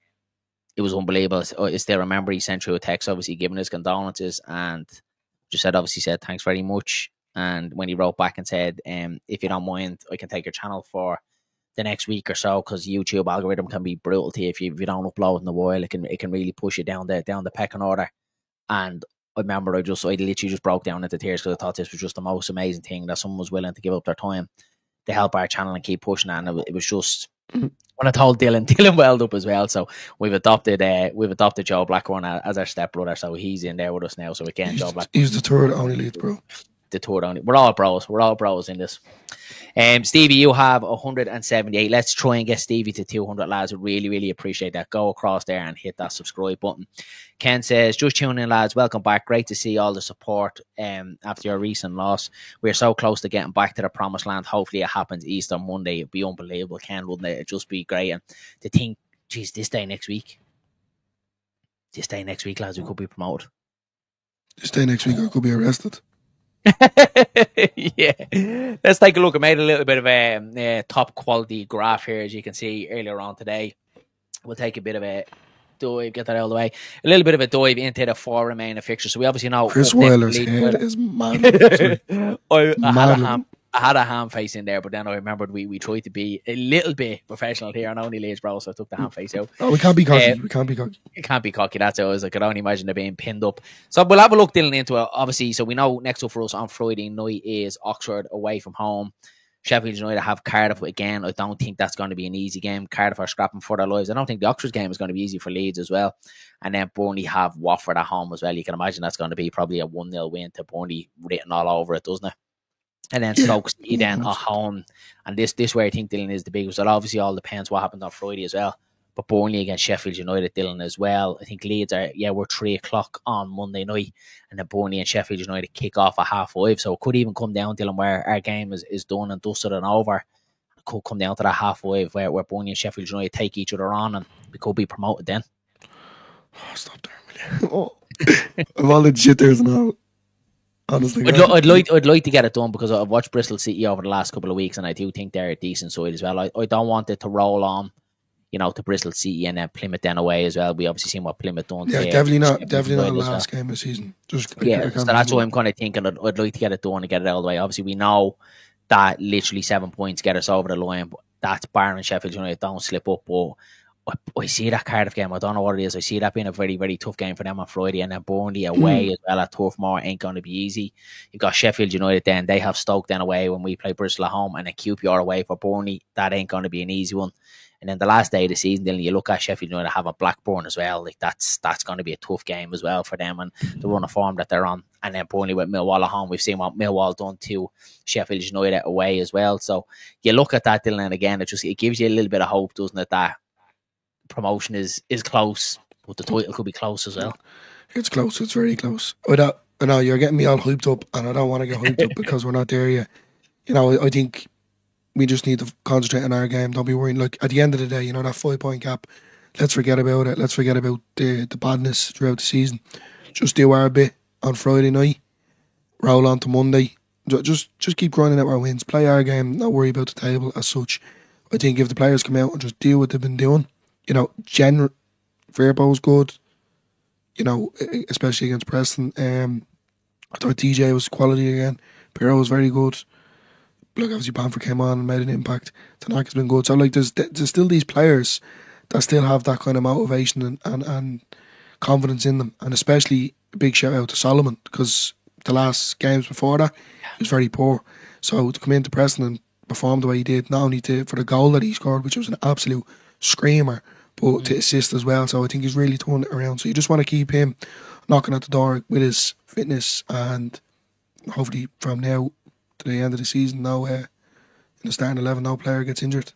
was unbelievable. I still remember he sent through a text, obviously giving his condolences, and just said thanks very much. And when he wrote back and said, if you don't mind, I can take your channel for the next week or so, because YouTube algorithm can be brutal to you if you don't upload in a while. It can really push you down the pecking order. And I remember I literally just broke down into tears because I thought this was just the most amazing thing that someone was willing to give up their time to help our channel and keep pushing it. And it was just when I told Dylan welled up as well. So we've adopted Joe Blackburn as our stepbrother. So he's in there with us now. So again, Joe Blackburn. He's the third only Leeds bro. The third only. We're all bros in this. Stevie, you have 178. Let's try and get Stevie to 200, lads. I really, really appreciate that. Go across there and hit that subscribe button. Ken says, just tuning in, lads. Welcome back. Great to see all the support after your recent loss. We're so close to getting back to the promised land. Hopefully it happens Easter Monday. It'd be unbelievable, Ken, wouldn't it? It'd just be great. And to think, geez, this day next week, lads, we could be promoted. This day next week, I could be arrested. Yeah, let's take a look. I made a little bit of a top quality graph here, as you can see earlier on today. We'll take a bit of a dive, get that out of the way. A little bit of a dive into the four remaining fixtures. So we obviously know Chris Weiler's head is mad. I had a ham face in there, but then I remembered we tried to be a little bit professional here on Only Leeds Bro, so I took the ham face out. Oh, we can't be cocky. You can't be cocky. That's always, I could only imagine it being pinned up. So we'll have a look, Dylan, into it. Obviously, so we know next up for us on Friday night is Oxford away from home. Sheffield United have Cardiff again. I don't think that's going to be an easy game. Cardiff are scrapping for their lives. I don't think the Oxford game is going to be easy for Leeds as well. And then Burnley have Watford at home as well. You can imagine that's going to be probably a 1-0 win to Burnley written all over it, doesn't it? And then Stoke City then at home. And this where I think Dylan is the biggest. Well, obviously all depends what happens on Friday as well. But Burnley against Sheffield United, Dylan, as well. I think Leeds we're 3 o'clock on Monday night, and then Burnley and Sheffield United kick off at 5:30. So it could even come down, Dylan, where our game is done and dusted and over. It could come down to that 5:30 where Burnley and Sheffield United take each other on, and we could be promoted then. Oh, stop there, will you? Of all the jitters and all. Honestly, I'd like to get it done because I've watched Bristol City over the last couple of weeks, and I do think they're a decent side as well. I don't want it to roll on, to Bristol City and then Plymouth then away as well. We obviously seen what Plymouth done. Yeah, definitely not the last game of the season. So that's why I'm kind of thinking I'd like to get it done and get it out of the way. Obviously, we know that literally 7 points get us over the line, but that's barring Sheffield United don't slip up. But I see that Cardiff game. I don't know what it is. I see that being a very, very tough game for them on Friday, and then Burnley away as well at Turf Moor ain't going to be easy. You've got Sheffield United then. They have Stoke then away when we play Bristol at home, and then QPR away for Burnley. That ain't going to be an easy one. And then the last day of the season, then you look at Sheffield United having Blackburn as well. Like that's going to be a tough game as well for them and the run of form that they're on. And then Burnley with Millwall at home. We've seen what Millwall done to Sheffield United away as well. So you look at that, Dylan, and again, it gives you a little bit of hope, doesn't it, that promotion is close, but the title could be close as well. It's close. It's very close. I know you're getting me all hyped up, and I don't want to get hyped up because we're not there yet. I think we just need to concentrate on our game. Don't be worrying. Like at the end of the day, that 5-point gap, let's forget about it. Let's forget about the badness throughout the season. Just do our bit on Friday night. Roll on to Monday. Just keep grinding out our wins. Play our game. Not worry about the table as such. I think if the players come out and just do what they've been doing, Firpo's good. Especially against Preston. I thought DJ was quality again. Pirro was very good. Look, obviously Bamford came on and made an impact. Tanaka's been good. So there's still these players that still have that kind of motivation and confidence in them. And especially a big shout out to Solomon, because the last games before that he was very poor. So to come into Preston and perform the way he did, not only for the goal that he scored, which was an absolute screamer, but to assist as well. So I think he's really turned it around. So you just want to keep him knocking at the door with his fitness, and hopefully from now to the end of the season, in the starting 11, no player gets injured.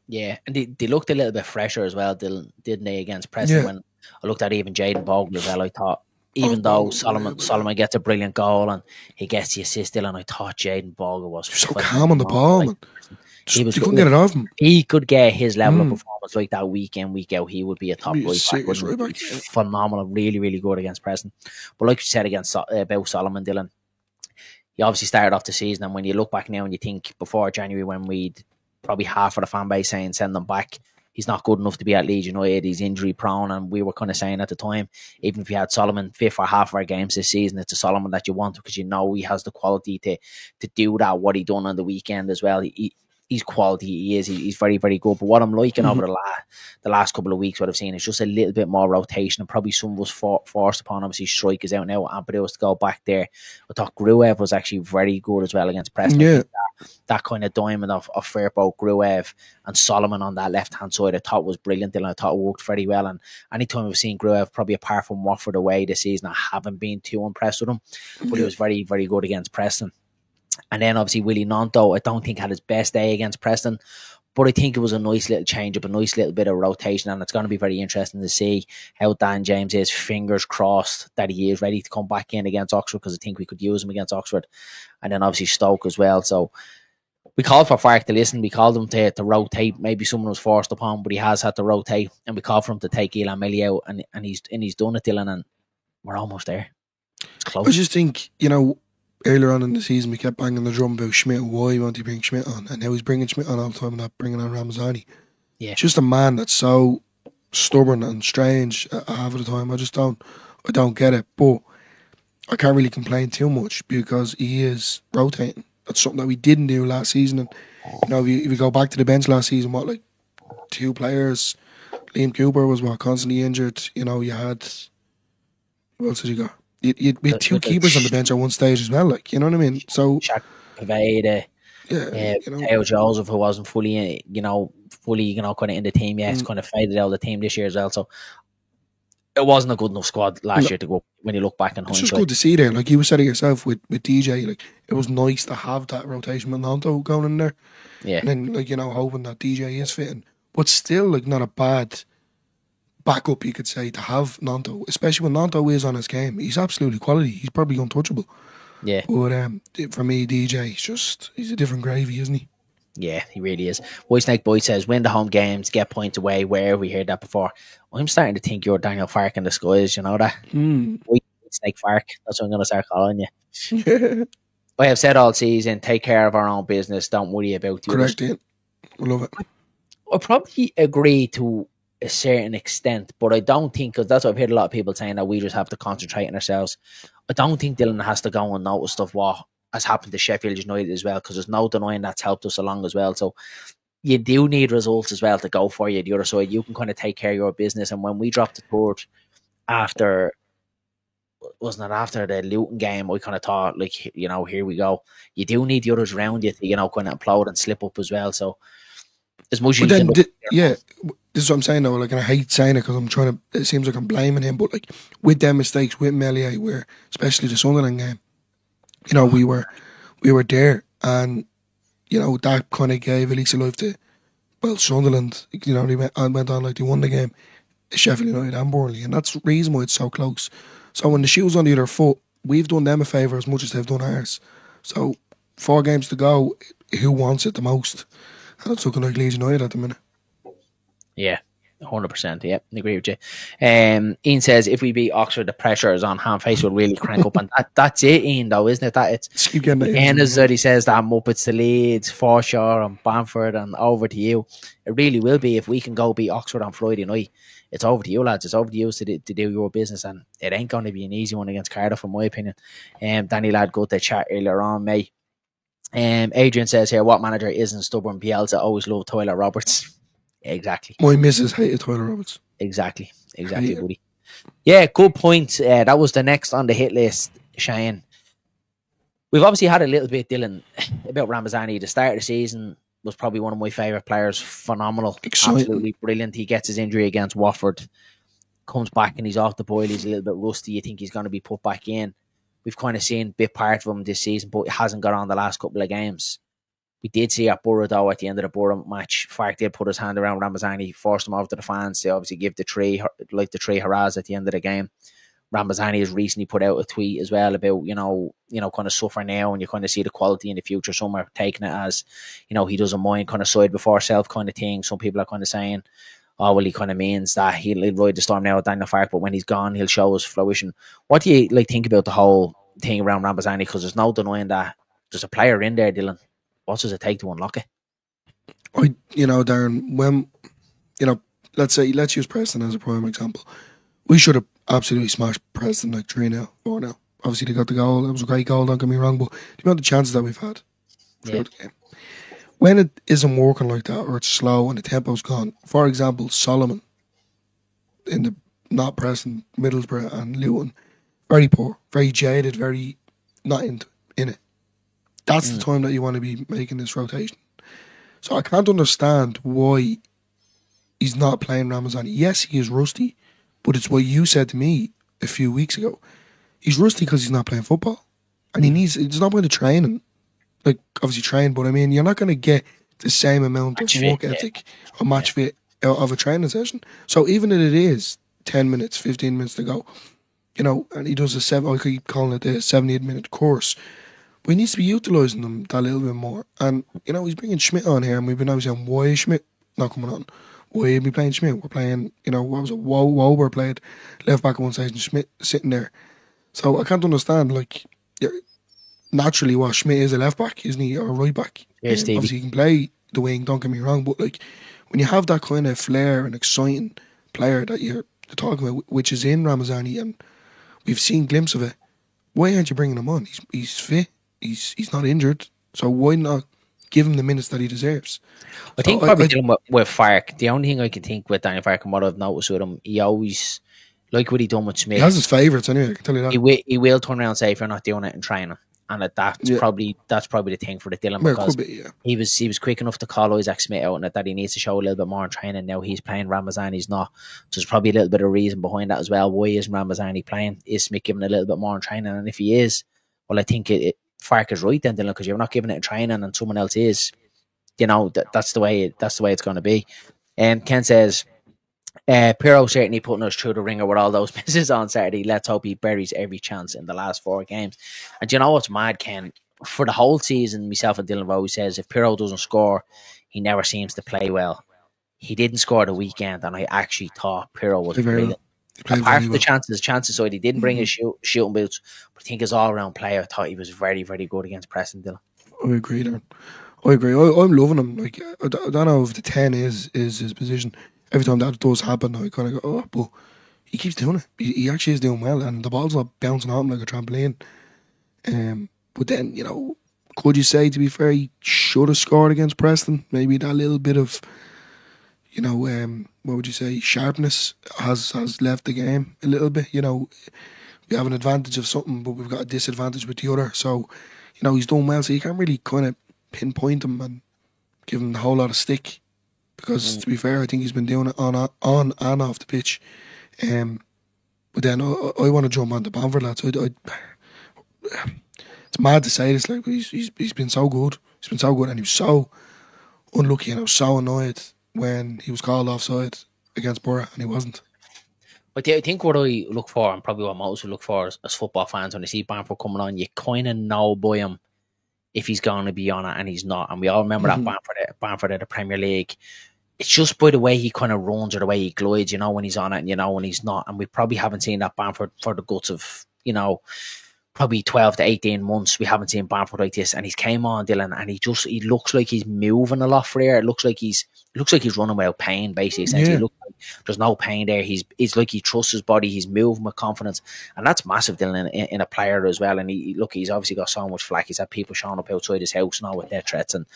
Yeah, and they looked a little bit fresher as well, didn't they, against Preston? Yeah. When I looked at even Jayden Bogle as well, I thought, even though Solomon gets a brilliant goal and he gets the assist, and I thought Jayden Bogle was so calm on the ball, man. You couldn't get it off him. He could get his level of performance like that week in, week out. He would be a top right back. Phenomenal, really, really good against Preston. But like you said about Solomon, Dylan, he obviously started off the season, and when you look back now and you think before January, when we'd probably half of the fan base saying send him back, he's not good enough to be at Leeds United, he's injury prone, and we were kind of saying at the time, even if you had Solomon fit for half of our games this season, it's a Solomon that you want, because he has the quality to do that, what he done on the weekend as well. He's quality, he's very, very good. But what I'm liking over the last couple of weeks, what I've seen is just a little bit more rotation, and probably some was forced upon. Obviously, Strike is out now, and Ampadu to go back there. I thought Gruev was actually very good as well against Preston. Yeah. That kind of diamond of Firpo, Gruev, and Solomon on that left-hand side, I thought was brilliant, and I thought it worked very well. And anytime I've seen Gruev, probably apart from Watford away this season, I haven't been too impressed with him. But he was very, very good against Preston. And then obviously Willie Gnonto, I don't think had his best day against Preston, but I think it was a nice little change up, a nice little bit of rotation, and it's going to be very interesting to see how Dan James is. Fingers crossed that he is ready to come back in against Oxford, because I think we could use him against Oxford. And then obviously Stoke as well. So we called for Farke to listen. We called him to rotate. Maybe someone was forced upon, but he has had to rotate. And we called for him to take Elan Millie out, and he's done it, Dylan, and we're almost there. It's close. I just think, earlier on in the season, we kept banging the drum about Schmidt. Why won't he bring Schmidt on? And now he's bringing Schmidt on all the time and not bringing on Ramazani. Yeah. Just a man that's so stubborn and strange half of the time. I don't get it. But I can't really complain too much because he is rotating. That's something that we didn't do last season. And, if you go back to the bench last season, two players? Liam Cooper was constantly injured. You had... Who else did you got? You had two keepers on the bench at one stage as well, you know what I mean? So Shaq Paveda, Yeah, you know. Teo Joseph, who wasn't fully, kind of in the team yet, it's kind of faded out of the team this year as well. So it wasn't a good enough squad last year to go when you look back in It's just hindsight. good to see there. Like you said it yourself with DJ, like it was nice to have that rotation with Nanto going in there. Yeah. And then, like, hoping that DJ is fitting. But still, like, not a bad backup, you could say, to have Nanto. Especially when Nanto is on his game. He's absolutely quality. He's probably untouchable. Yeah. But for me, DJ, he's a different gravy, isn't he? Yeah, he really is. White Snake Boy says, win the home games, get points away. Where have we heard that before? I'm starting to think you're Daniel Fark in the skies, you know that? White Snake Fark. That's what I'm going to start calling you. I have said all season, take care of our own business. Don't worry about the Correct, yeah. I love it. I probably agree to a certain extent, but I don't think, because that's what I've heard a lot of people saying, that we just have to concentrate on ourselves. I don't think Dylan has to go and notice stuff what has happened to Sheffield United as well, because there's no denying that's helped us along as well. So you do need results as well to go for you. The other side, you can kind of take care of your business. And when we dropped the third wasn't it after the Luton game, we kind of thought, like, here we go. You do need the others around you to, kind of implode and slip up as well. So as much as then, this is what I'm saying though. Like, and I hate saying it because it seems like I'm blaming him, but like with them mistakes with Meslier, where especially the Sunderland game, we were there, and that kind of gave a lease of life to Sunderland. They went on like they won the game, Sheffield United and Burnley, and that's the reason why it's so close. So when the shoe's on the other foot, we've done them a favour as much as they've done ours. So 4 games to go, who wants it the most? And it's looking like Leeds United at the minute. Yeah, 100%. Yeah, I agree with you. Ian says, if we beat Oxford, the pressure is on Handface will really crank up. And that's it, Ian, though, isn't it? Just keep getting it. And as he says, that Muppets to Leeds, Forshore and Bamford and over to you. It really will be. If we can go beat Oxford on Friday night, it's over to you, lads. It's over to you to do your business, and it ain't going to be an easy one against Cardiff, in my opinion. Danny Ladd got the chat earlier on, mate. Adrian says here, what manager isn't stubborn? Bielsa always loved Tyler Roberts. Exactly. My missus hated Tyler Roberts. Exactly, buddy. Yeah, good point. That was the next on the hit list, Shane. We've obviously had a little bit, Dylan, about Ramazani. The start of the season was probably one of my favourite players. Phenomenal. Exciting. Absolutely brilliant. He gets his injury against Watford, comes back and he's off the boil. He's a little bit rusty. You think he's going to be put back in. We've kind of seen bit part of him this season, but it hasn't got on the last couple of games. We did see at Borough, though, at the end of the Borough match, Fark did put his hand around Ramazani, forced him over to the fans to obviously give the three hurrahs at the end of the game. Ramazani has recently put out a tweet as well about, kind of suffer now, and you kind of see the quality in the future. Some are taking it as, he doesn't mind, kind of side before self kind of thing. Some people are kind of saying, oh, well, he kind of means that he'll ride the storm now with Daniel Fark, but when he's gone, he'll show his fruition. What do you think about the whole thing around Ramazani? Because there's no denying that there's a player in there, Dylan. What does it take to unlock it? Darren, when, let's use Preston as a prime example. We should have absolutely smashed Preston like 3-0, 4-0. Obviously, they got the goal. It was a great goal, don't get me wrong, but the amount of chances that we've had throughout the game. When it isn't working like that, or it's slow and the tempo's gone, for example, Solomon in the not Preston, Middlesbrough and Luton, very poor, very jaded, very not in it. That's the time that you want to be making this rotation. So I can't understand why he's not playing Ramazani. Yes, he is rusty, but it's what you said to me a few weeks ago. He's rusty because he's not playing football. And there's not going to training. Like, obviously train, but I mean, you're not going to get the same amount of work ethic or match fit of a training session. So even if it is 10 minutes, 15 minutes to go, and he does I keep calling it a 78-minute course, but he needs to be utilising them that little bit more. And, he's bringing Schmidt on here, and we've been obviously saying, why is Schmidt not coming on? Why are we playing Schmidt? We're playing, what was it? Wober played left back at one side and Schmidt sitting there. So I can't understand, naturally, Schmidt is a left back, isn't he, or a right back? Yes, obviously, he can play the wing, don't get me wrong, but when you have that kind of flair and exciting player that you're talking about, which is in Ramazani, and we've seen glimpses of it, why aren't you bringing him on? He's fit, he's not injured, so why not give him the minutes that he deserves? I think probably dealing with Fark, the only thing I can think with Daniel Fark and what I've noticed with him, he always, like what he done with Smith. He has his favourites anyway, I can tell you that. He will turn around and say, if you're not doing it in training, and that's Yeah. probably the thing for the Dylan, Well, it because could be, yeah. he was quick enough to call Isaac Smith out on it, that he needs to show a little bit more in training. Now he's playing Ramazani, he's not. So there's probably a little bit of reason behind that as well. Why isn't Ramazani playing? Is Smith giving a little bit more in training? And if he is, well, I think Fark is right then, Dylan, because you're not giving it in training and someone else is. That's the way it's going to be. Ken says, Pirro certainly putting us through the ringer with all those misses on Saturday. Let's hope he buries every chance in the last 4 games. And do you know what's mad, Ken? For the whole season, myself and Dylan have always says if Pirro doesn't score, he never seems to play well. He didn't score the weekend, and I actually thought Pirro was brilliant. Apart from the chances side, he didn't bring his shooting boots, but I think his all-round player, I thought he was very, very good against Preston, Dylan. I agree there. I agree. I'm loving him. Like, I don't know if the 10 is his position. Every time that does happen, I kind of go, oh, but he keeps doing it. He actually is doing well, and the ball's not bouncing off him like a trampoline. But then, could you say, to be fair, he should have scored against Preston? Maybe that little bit of, what would you say, sharpness has left the game a little bit. We have an advantage of something, but we've got a disadvantage with the other. So, he's doing well, so you can't really kind of pinpoint him and give him the whole lot of stick. Because, to be fair, I think he's been doing it on and off the pitch. But then I want to jump on the Bamford lads. It's mad to say this, like, he's been so good. He's been so good, and he was so unlucky, and I was so annoyed when he was called offside against Borough and he wasn't. But I think what I look for, and probably what most will look for as football fans when they see Bamford coming on, you kind of know by him if he's going to be on it and he's not. And we all remember that Bamford at the Premier League. It's just by the way he kind of runs or the way he glides, when he's on it and when he's not. And we probably haven't seen that Bamford for the guts of, probably 12 to 18 months. We haven't seen Bamford like this, and he's came on, Dylan, and he looks like he's moving a lot for air. It looks like he's running without pain, basically. Yeah. He looks like there's no pain there. He's like he trusts his body. He's moving with confidence, and that's massive, Dylan, in a player as well. And he's obviously got so much flack. He's had people showing up outside his house now with death threats and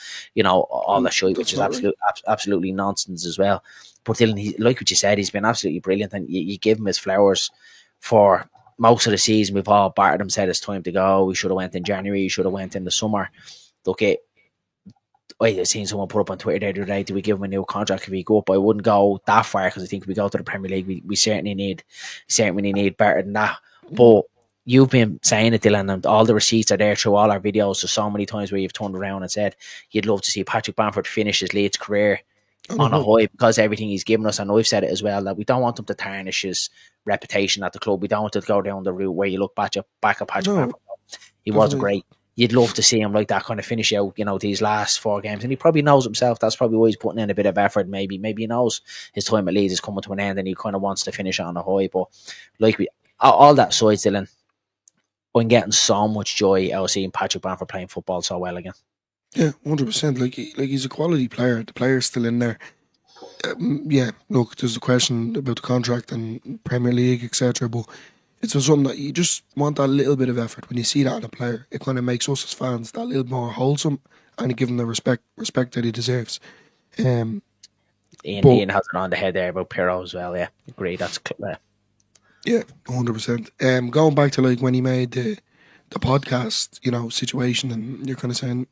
all that shit, which is absolutely nonsense as well. But Dylan, like what you said, he's been absolutely brilliant, and you give him his flowers for most of the season. We've all battered him, said it's time to go. We should have went in January. We should have went in the summer. Look, I've seen someone put up on Twitter the other day, do we give him a new contract if we go up? I wouldn't go that far, because I think if we go to the Premier League, we certainly need better than that. But you've been saying it, Dylan, and all the receipts are there through all our videos. There's so many times where you've turned around and said you'd love to see Patrick Bamford finish his Leeds career on a high, because everything he's given us. And I've said it as well, that we don't want him to tarnish his reputation at the club. We don't want to go down the route where you look back at Patrick Bamford. He was great. You'd love to see him like that, kind of finish out, these last 4 games. And he probably knows himself. That's probably why he's putting in a bit of effort. Maybe he knows his time at Leeds is coming to an end, and he kind of wants to finish it on a high. But like all that side, Dylan, I'm getting so much joy out of seeing Patrick Bamford playing football so well again. Yeah, 100%. Like he's a quality player. The player's still in there. Look, there's a question about the contract and Premier League, etc. But it's something that you just want that little bit of effort. When you see that in a player, it kind of makes us as fans that little more wholesome, and give him the respect that he deserves. Ian has it on the head there about Pirro as well. Yeah, agree. That's clear. Yeah, 100%. Going back to like when he made the podcast, situation, and you're kind of saying,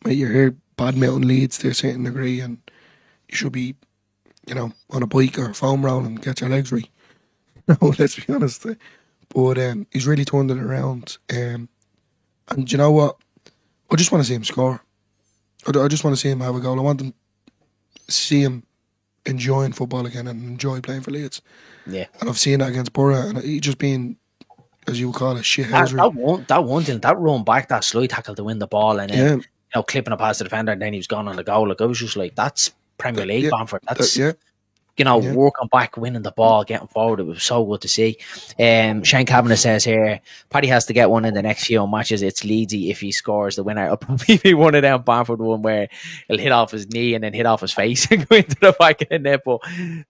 mate, you're here, Badminton Leeds to a certain degree, and you should be, on a bike or a foam roll and get your legs right. No, let's be honest. But he's really turned it around. And you know what? I just want to see him score. I just want to see him have a goal. I want to see him enjoying football again and enjoy playing for Leeds. Yeah. And I've seen that against Borough, and he just being, as you would call it, shithousery. That run back, that slide tackle to win the ball, and then clipping it past the defender, and then he was gone on the goal. Like, I was just like, that's Premier League Bamford. That's working back, winning the ball, getting forward. It was so good to see. Shane Kavanagh says here, Paddy has to get one in the next few matches. It's Leedsy if he scores the winner. It'll probably be one of them Bamford one where he'll hit off his knee and then hit off his face and go into the back of the net, but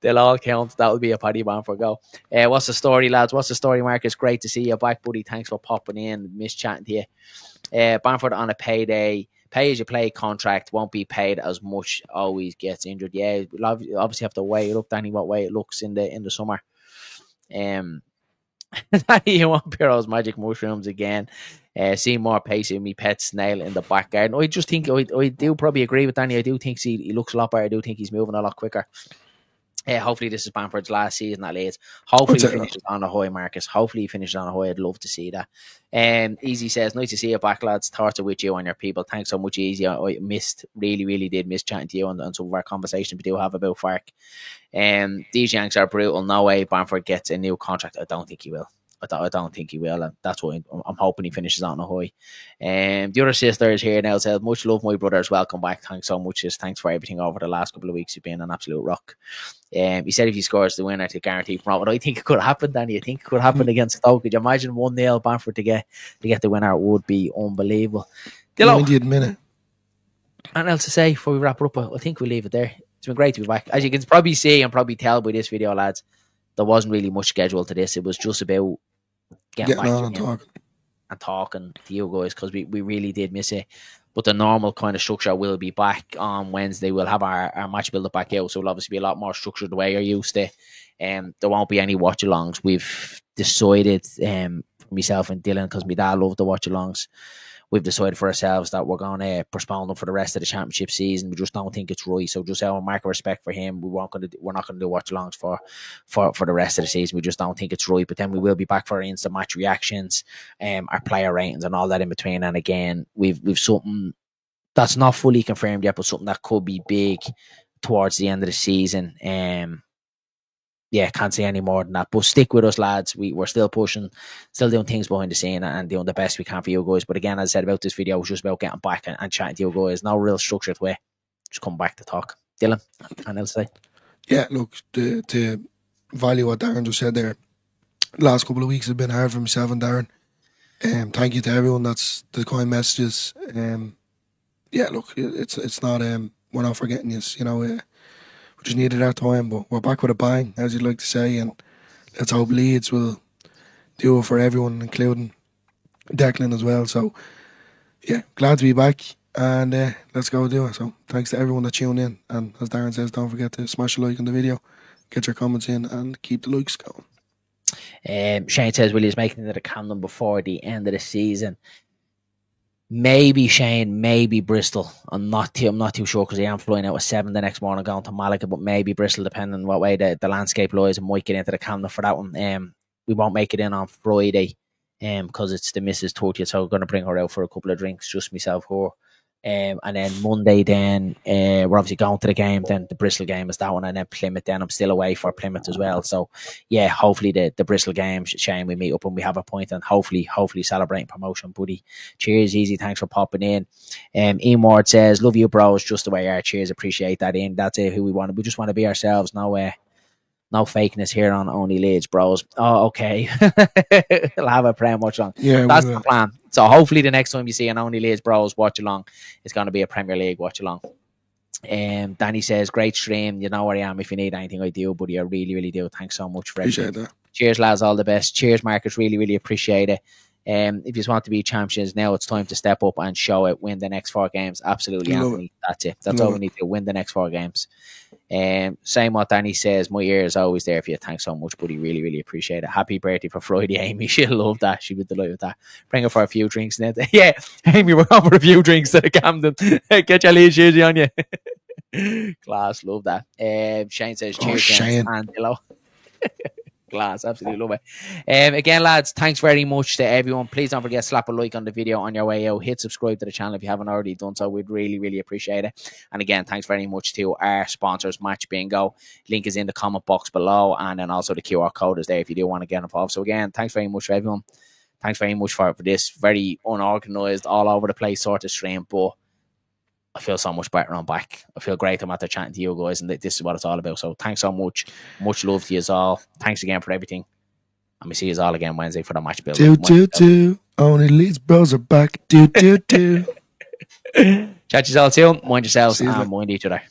they'll all count. That'll be a Paddy Bamford goal. What's the story, lads? What's the story, Marcus? Great to see you back, buddy. Thanks for popping in. Miss chatting to you. Bamford on a payday. Pay-as-you-play contract, won't be paid as much, always gets injured. Yeah, we'll obviously have to weigh it up, Danny, what way it looks in the summer. You want Piro's magic mushrooms again? See more pace in me pet snail in the back garden. I just think I do probably agree with Danny. I do think he looks a lot better. I do think he's moving a lot quicker. Hopefully this is Bamford's last season at Leeds. Hopefully he finishes on a high, Marcus. Hopefully he finishes on a high. I'd love to see that. Easy says, nice to see you back, lads. Thoughts are with you and your people. Thanks so much, Easy. I really did miss chatting to you on some of our conversations we do have about Fark. These Yanks are brutal. No way Bamford gets a new contract. I don't think he will. I don't think he will, and that's why I'm hoping he finishes on a high. The other sister is here now. Says, much love, my brothers. Welcome back. Thanks so much. Thanks for everything over the last couple of weeks. You've been an absolute rock. He said if he scores the winner to guarantee from what I think it could happen, Danny. I think it could happen against Stoke. Could you imagine 1-0 Bamford to get the winner? It would be unbelievable. 90th minute. Anything else to say before we wrap it up? I think we'll leave it there. It's been great to be back. As you can probably see and probably tell by this video, lads, there wasn't really much schedule to this. It was just about getting back and talking to you guys, because we really did miss it. But the normal kind of structure will be back on Wednesday. We'll have our match build up back out, so it'll obviously be a lot more structured the way you're used to. There won't be any watch alongs. We've decided, myself and Dylan, because my dad loved the watch alongs, we've decided for ourselves that we're going to postpone them for the rest of the championship season. We just don't think it's right. So just out of mark of respect for him, we're not going to do watch alongs for the rest of the season. We just don't think it's right. But then we will be back for our instant match reactions, our player ratings and all that in between. And again, we've something that's not fully confirmed yet, but something that could be big towards the end of the season. Can't say any more than that. But stick with us, lads. We're still pushing, still doing things behind the scene and doing the best we can for you guys. But again, as I said about this video, it was just about getting back and chatting to you guys. No real structured way. Just come back to talk. Dylan, anything else to say? Yeah, look, to value what Darren just said there, last couple of weeks have been hard for myself and Darren. Thank you to everyone that's the kind messages. Look, it's not we're not forgetting you. You know, we just needed our time, but we're back with a bang, as you'd like to say, and let's hope Leeds will do it for everyone, including Declan as well. So, yeah, glad to be back, and let's go do it. So, thanks to everyone that tuned in, and as Darren says, don't forget to smash a like on the video, get your comments in, and keep the likes going. Shane says, will he make it into the Camden before the end of the season? Maybe Shane, maybe Bristol. I'm not too sure, because I am flying out at 7 the next morning going to Malaga, but maybe Bristol, depending on what way the landscape lies, and might get into the Camden for that one. We won't make it in on Friday because it's the Mrs. 30th, so we're going to bring her out for a couple of drinks, just myself, her. And then Monday, then we're obviously going to the game. Then the Bristol game is that one, and then Plymouth. Then I'm still away for Plymouth as well. So yeah, hopefully the Bristol game, Shane, we meet up and we have a point, and hopefully celebrating promotion, buddy. Cheers, Easy. Thanks for popping in. Ian Ward says, "Love you, bros, just the way you are." Cheers, appreciate that. Ian, that's it. Who we want. We just want to be ourselves. No fakeness here on Only Leeds, bros. Oh, okay. We'll have a Prem watch along. Yeah, that's the plan. So hopefully the next time you see an Only Leeds bros watch along, it's going to be a Premier League watch along. Danny says, great stream. You know where I am if you need anything. I do, buddy. I really do. Thanks so much for everything. Appreciate that. Cheers, lads. All the best. Cheers, Marcus. Really appreciate it. If you just want to be champions, now it's time to step up and show it. Win the next 4 games. Absolutely, Anthony. That's it. That's all we need to win the next 4 games. Same what Danny says. My ear is always there for you. Thanks so much, buddy. Really appreciate it. Happy birthday for Friday, Amy. She'll love that. She'll be delighted with that. Bring her for a few drinks now. Yeah, Amy, we're going for a few drinks to the Camden. Get your lead jersey on you. Class, love that. Shane says, cheers, Shane. And hello. Class, absolutely love it. Again, lads, thanks very much to everyone. Please don't forget to slap a like on the video on your way out. Hit subscribe to the channel if you haven't already done so. We'd really appreciate it. And again, thanks very much to our sponsors, Match Bingo. Link is in the comment box below, and then also the QR code is there if you do want to get involved. So again, thanks very much for everyone. Thanks very much for this very unorganized, all over the place sort of stream, but I feel so much better on back. I feel great. I'm after chatting to you guys, and this is what it's all about. So thanks so much. Much love to you all. Thanks again for everything. And we see you all again Wednesday for the match build. Only Leeds bros are back. Chat to you all soon. Mind yourselves and mind each other.